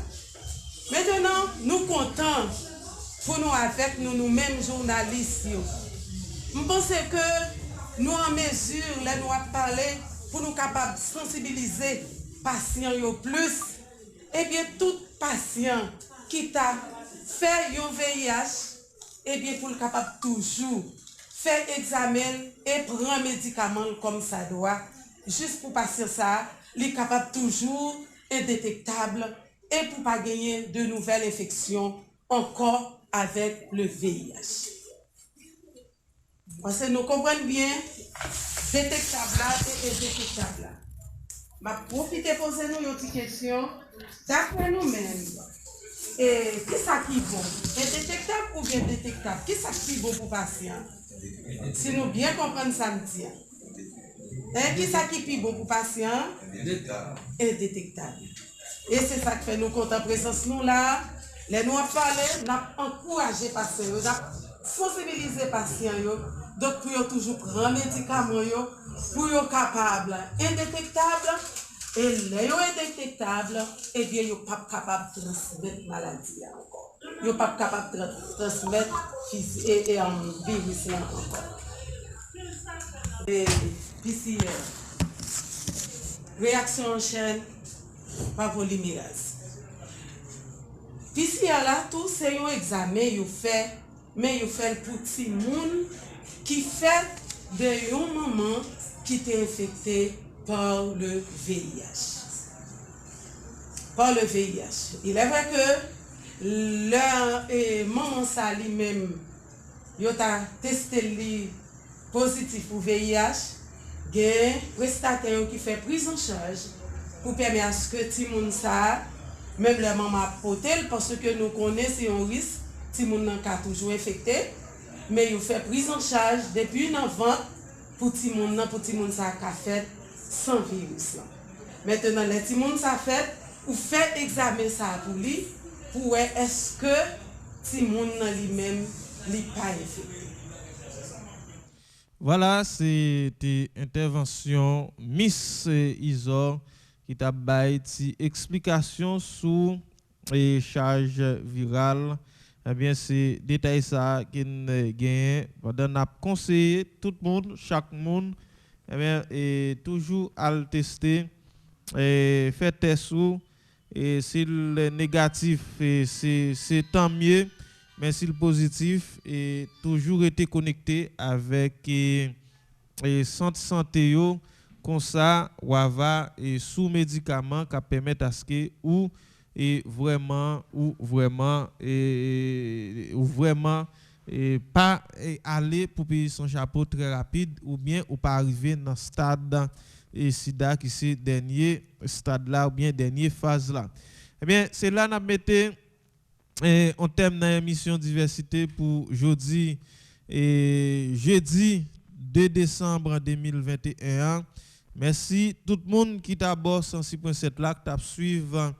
Maintenant, nous comptons pour nous avec nous-mêmes journalistes. Je pense que nous en mesure, là nous avons parlé pour nous capables de sensibiliser patients plus. Eh bien tout patient qui t'a fait un VIH, eh bien pour le capable toujours faire examen et prendre médicament comme ça doit, juste pour passer ça, il est capable toujours indétectable et pour pas gagner de nouvelles infections encore avec le VIH. Parce que nous comprenons bien détectable là et indétectable là. Ma profiter poser nous une petite question d'après nous-mêmes. Et qui ça qui est bon? Indétectable ou bien détectable? Qui ça qui est bon pour patient? Si nous bien comprenons ça me dit. Qui ça qui est bon pour patient? Indétectable. Et c'est ça qui fait nous compter présence nous là. Les nous a parlé, nous avons encouragé patients, nous avons sensibilisé patients. Donc pour toujours prendre médicaments pour être capable indétectable. Et les indétectables, eh bien, ils ne sont pas capables de transmettre maladie encore. Ils ne sont pas capables de transmettre virus encore. Et PCR, réaction en chaîne par polymerase. PCR là, tout c'est un examen, ils fait, mais ils fait pour petit monde qui fait de un moment qui était infecté par le VIH. par le VIH. Il est vrai que leur maman ça lui-même, il a testé lui positif pour VIH, il y a un prestataire qui fait prise en charge pour permettre à ce que Timoun ça, même la maman potel parce que nous connaissons un risque, Timoun n'a toujours infecté, mais il fait prise en charge depuis une vente pour Timoun ça a fait sans virus. Maintenant, les Timoun ça fait, ou fait examen ça pour lui, pour voir est-ce que Timoun lui-même n'est pas infecté. Voilà, c'était intervention Miss Isor qui t'a baillé explication sur les charges virales. Eh bien, c'est détail ça qui gagne pendant n'a conseillé tout le monde, chaque monde, eh bien, et toujours à le tester et faire test et s'il est négatif, c'est tant mieux. Mais si le positif est toujours été connecté avec centre santé yo comme ça ou et sous médicaments qui permettent à ce que ou vraiment pas aller pour payer son chapeau très rapide ou bien ou pas arriver dans stade et sida qui c'est dernier stade là ou bien dernière phase là. Eh bien c'est là n'a metté on termine l'émission diversité pour jeudi 2 décembre 2021. Merci tout le monde qui t'a bord 106.7 là qui t'a suivre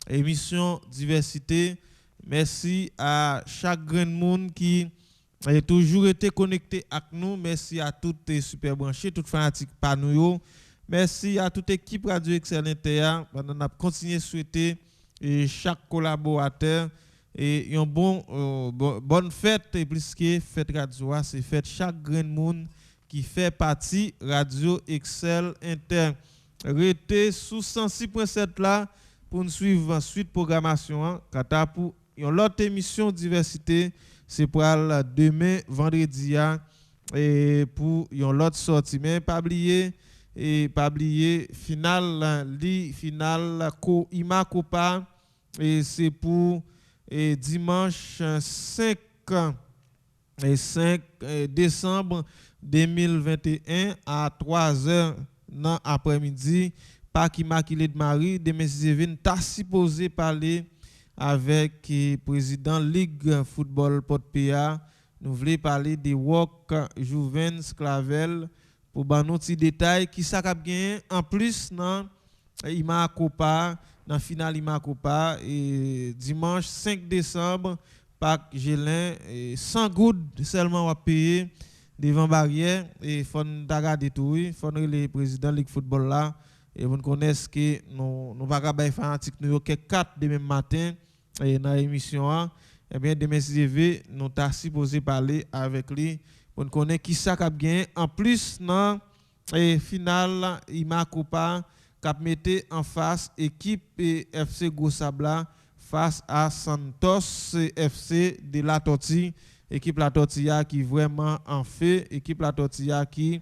émission diversité. Merci à chaque grand monde qui a toujours été connecté avec nous. Merci à toutes les super branchés, toutes fanatiques par nous. Merci à toute équipe Radio Excellent. On a continué à souhaiter chaque collaborateur et une bonne fête et plus que fête radio c'est fête chaque grand monde qui fait partie Radio Excel Inter. Restez sous 106.7 là pour nous suivre suite programmation kata pour une autre émission diversité c'est pour demain vendredi et pour une autre sortie mais pas oublier finale ko Ima Copa et c'est pour et dimanche 5 décembre 2021 à 3h dans l'après-midi, Parc Immaculée de Marie, de M. t'a supposé parler avec le président Ligue Football Port-PA. Nous voulons parler des Wok Jouvens Clavel pour nous un petit détail qui ça a gagné en plus dans Ima Copa. Dans la finale Imacopa et dimanche 5 décembre Parc Gélin 100 gouttes seulement à payer devant barrière et faut regarder tout faut le président Ligue football là et vous connaissez que nous va pas fanatique nous que 4 demain matin et dans l'émission et bien demain CV nous t'a supposé parler avec lui on connaît qui ça a gagné en plus dans finale Imacopa cap mettait en face équipe FC Gossabla face à Santos FC de la Tortilla, équipe la Tortilla qui vraiment en fait, équipe la Tortilla qui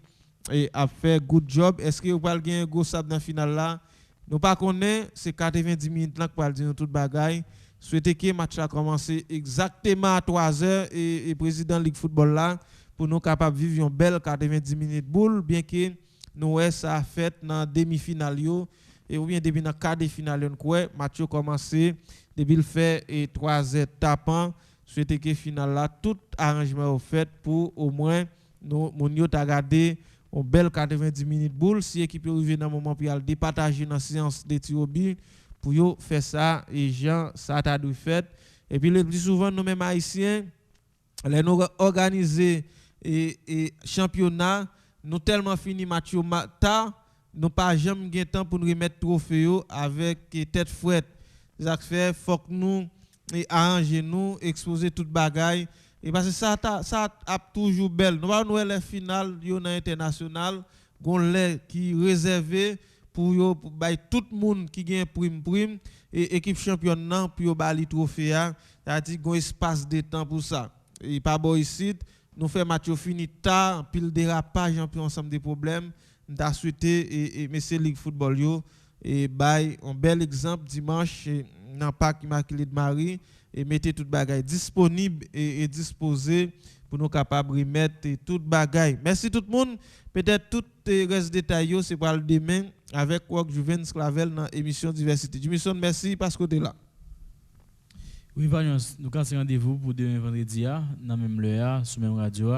a fait good job. Est-ce que vous pouvez gagner Gossab dans la finale là? Nous pas connaît, c'est 90 minutes là pour dire toute bagaille. Souhaitez que le match a commencé exactement à 3h et président Ligue football là pour nous capable vivre une belle 90 minutes boule bien que nous ça a fait dans demi-finale et ou bien depuis dans quart de finale quoi match commencé depuis le fait et 3h tapant souhaiter que finale là tout arrangement au fait pour au moins nous mon yo t'a regardé une belle 90 minutes boule si équipe arrive dans moment pour aller départager dans séance de tir au but pour yo faire ça et Jean ça t'a dû fait et puis le plus souvent nous même haïtiens les nous organiser et championnat nous tellement fini match tard nous pas jamais gain temps pour nous remettre trophée avec tête fouette ça fait faut que nous arranger nous exposer toute bagaille et parce que ça a toujours belle nous va nous les finales yo dans international gon les qui réservé pour tout le monde qui gagne prime et équipe championne nan pour bali trophée c'est-à-dire gon espace de temps pour ça et pas bon ici nous fait match fini tard pile dérapage puis ensemble des problèmes nous souhaité et monsieur Ligue football yo et bail un bel exemple dimanche dans Parc Immaculée de Marie et mettez toute bagaille disponible et disposé pour nous capables de remettre toute bagaille. Merci tout le monde. Peut-être tout le reste détaillé c'est pour le demain avec Rock Juven Clavel dans l'émission Diversité. Jimison, merci parce que tu es là. Oui, Vagnons, nous avons rendez-vous pour demain vendredi, dans même l'heure, sur même radio.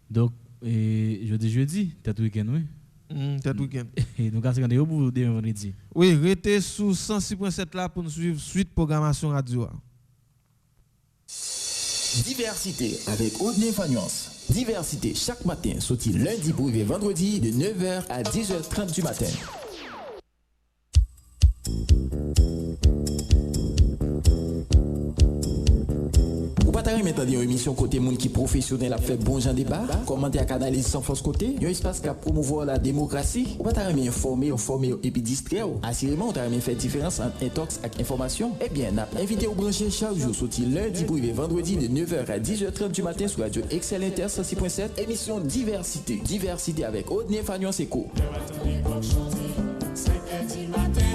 Donc, jeudi, t'as week-end, oui? T'as week-end. Et nous avons rendez-vous pour demain vendredi. Oui, restez sous 106.7 là pour nous suivre suite programmation radio. Diversité avec Audney Fagnons. Diversité chaque matin, sorti lundi pour vendredi de 9h à 10h30 du matin. Ou pas t'arrêter maintenant une émission côté monde qui professionnel a fait bon genre débat, commenter à canaliser sans force côté, un espace qui a promouvoir la démocratie. Ou pas t'arrêter informer et puis distraire. Assurément, on t'arrêter faire différence entre intox et information. Eh bien, n'a invité au brancher chaque jour sorti lundi pour vendredi de 9h à 10h30 du matin sur Radio Excel Inter 106.7, émission Diversité. Diversité avec Audney Fagnon Seco. 5h du matin.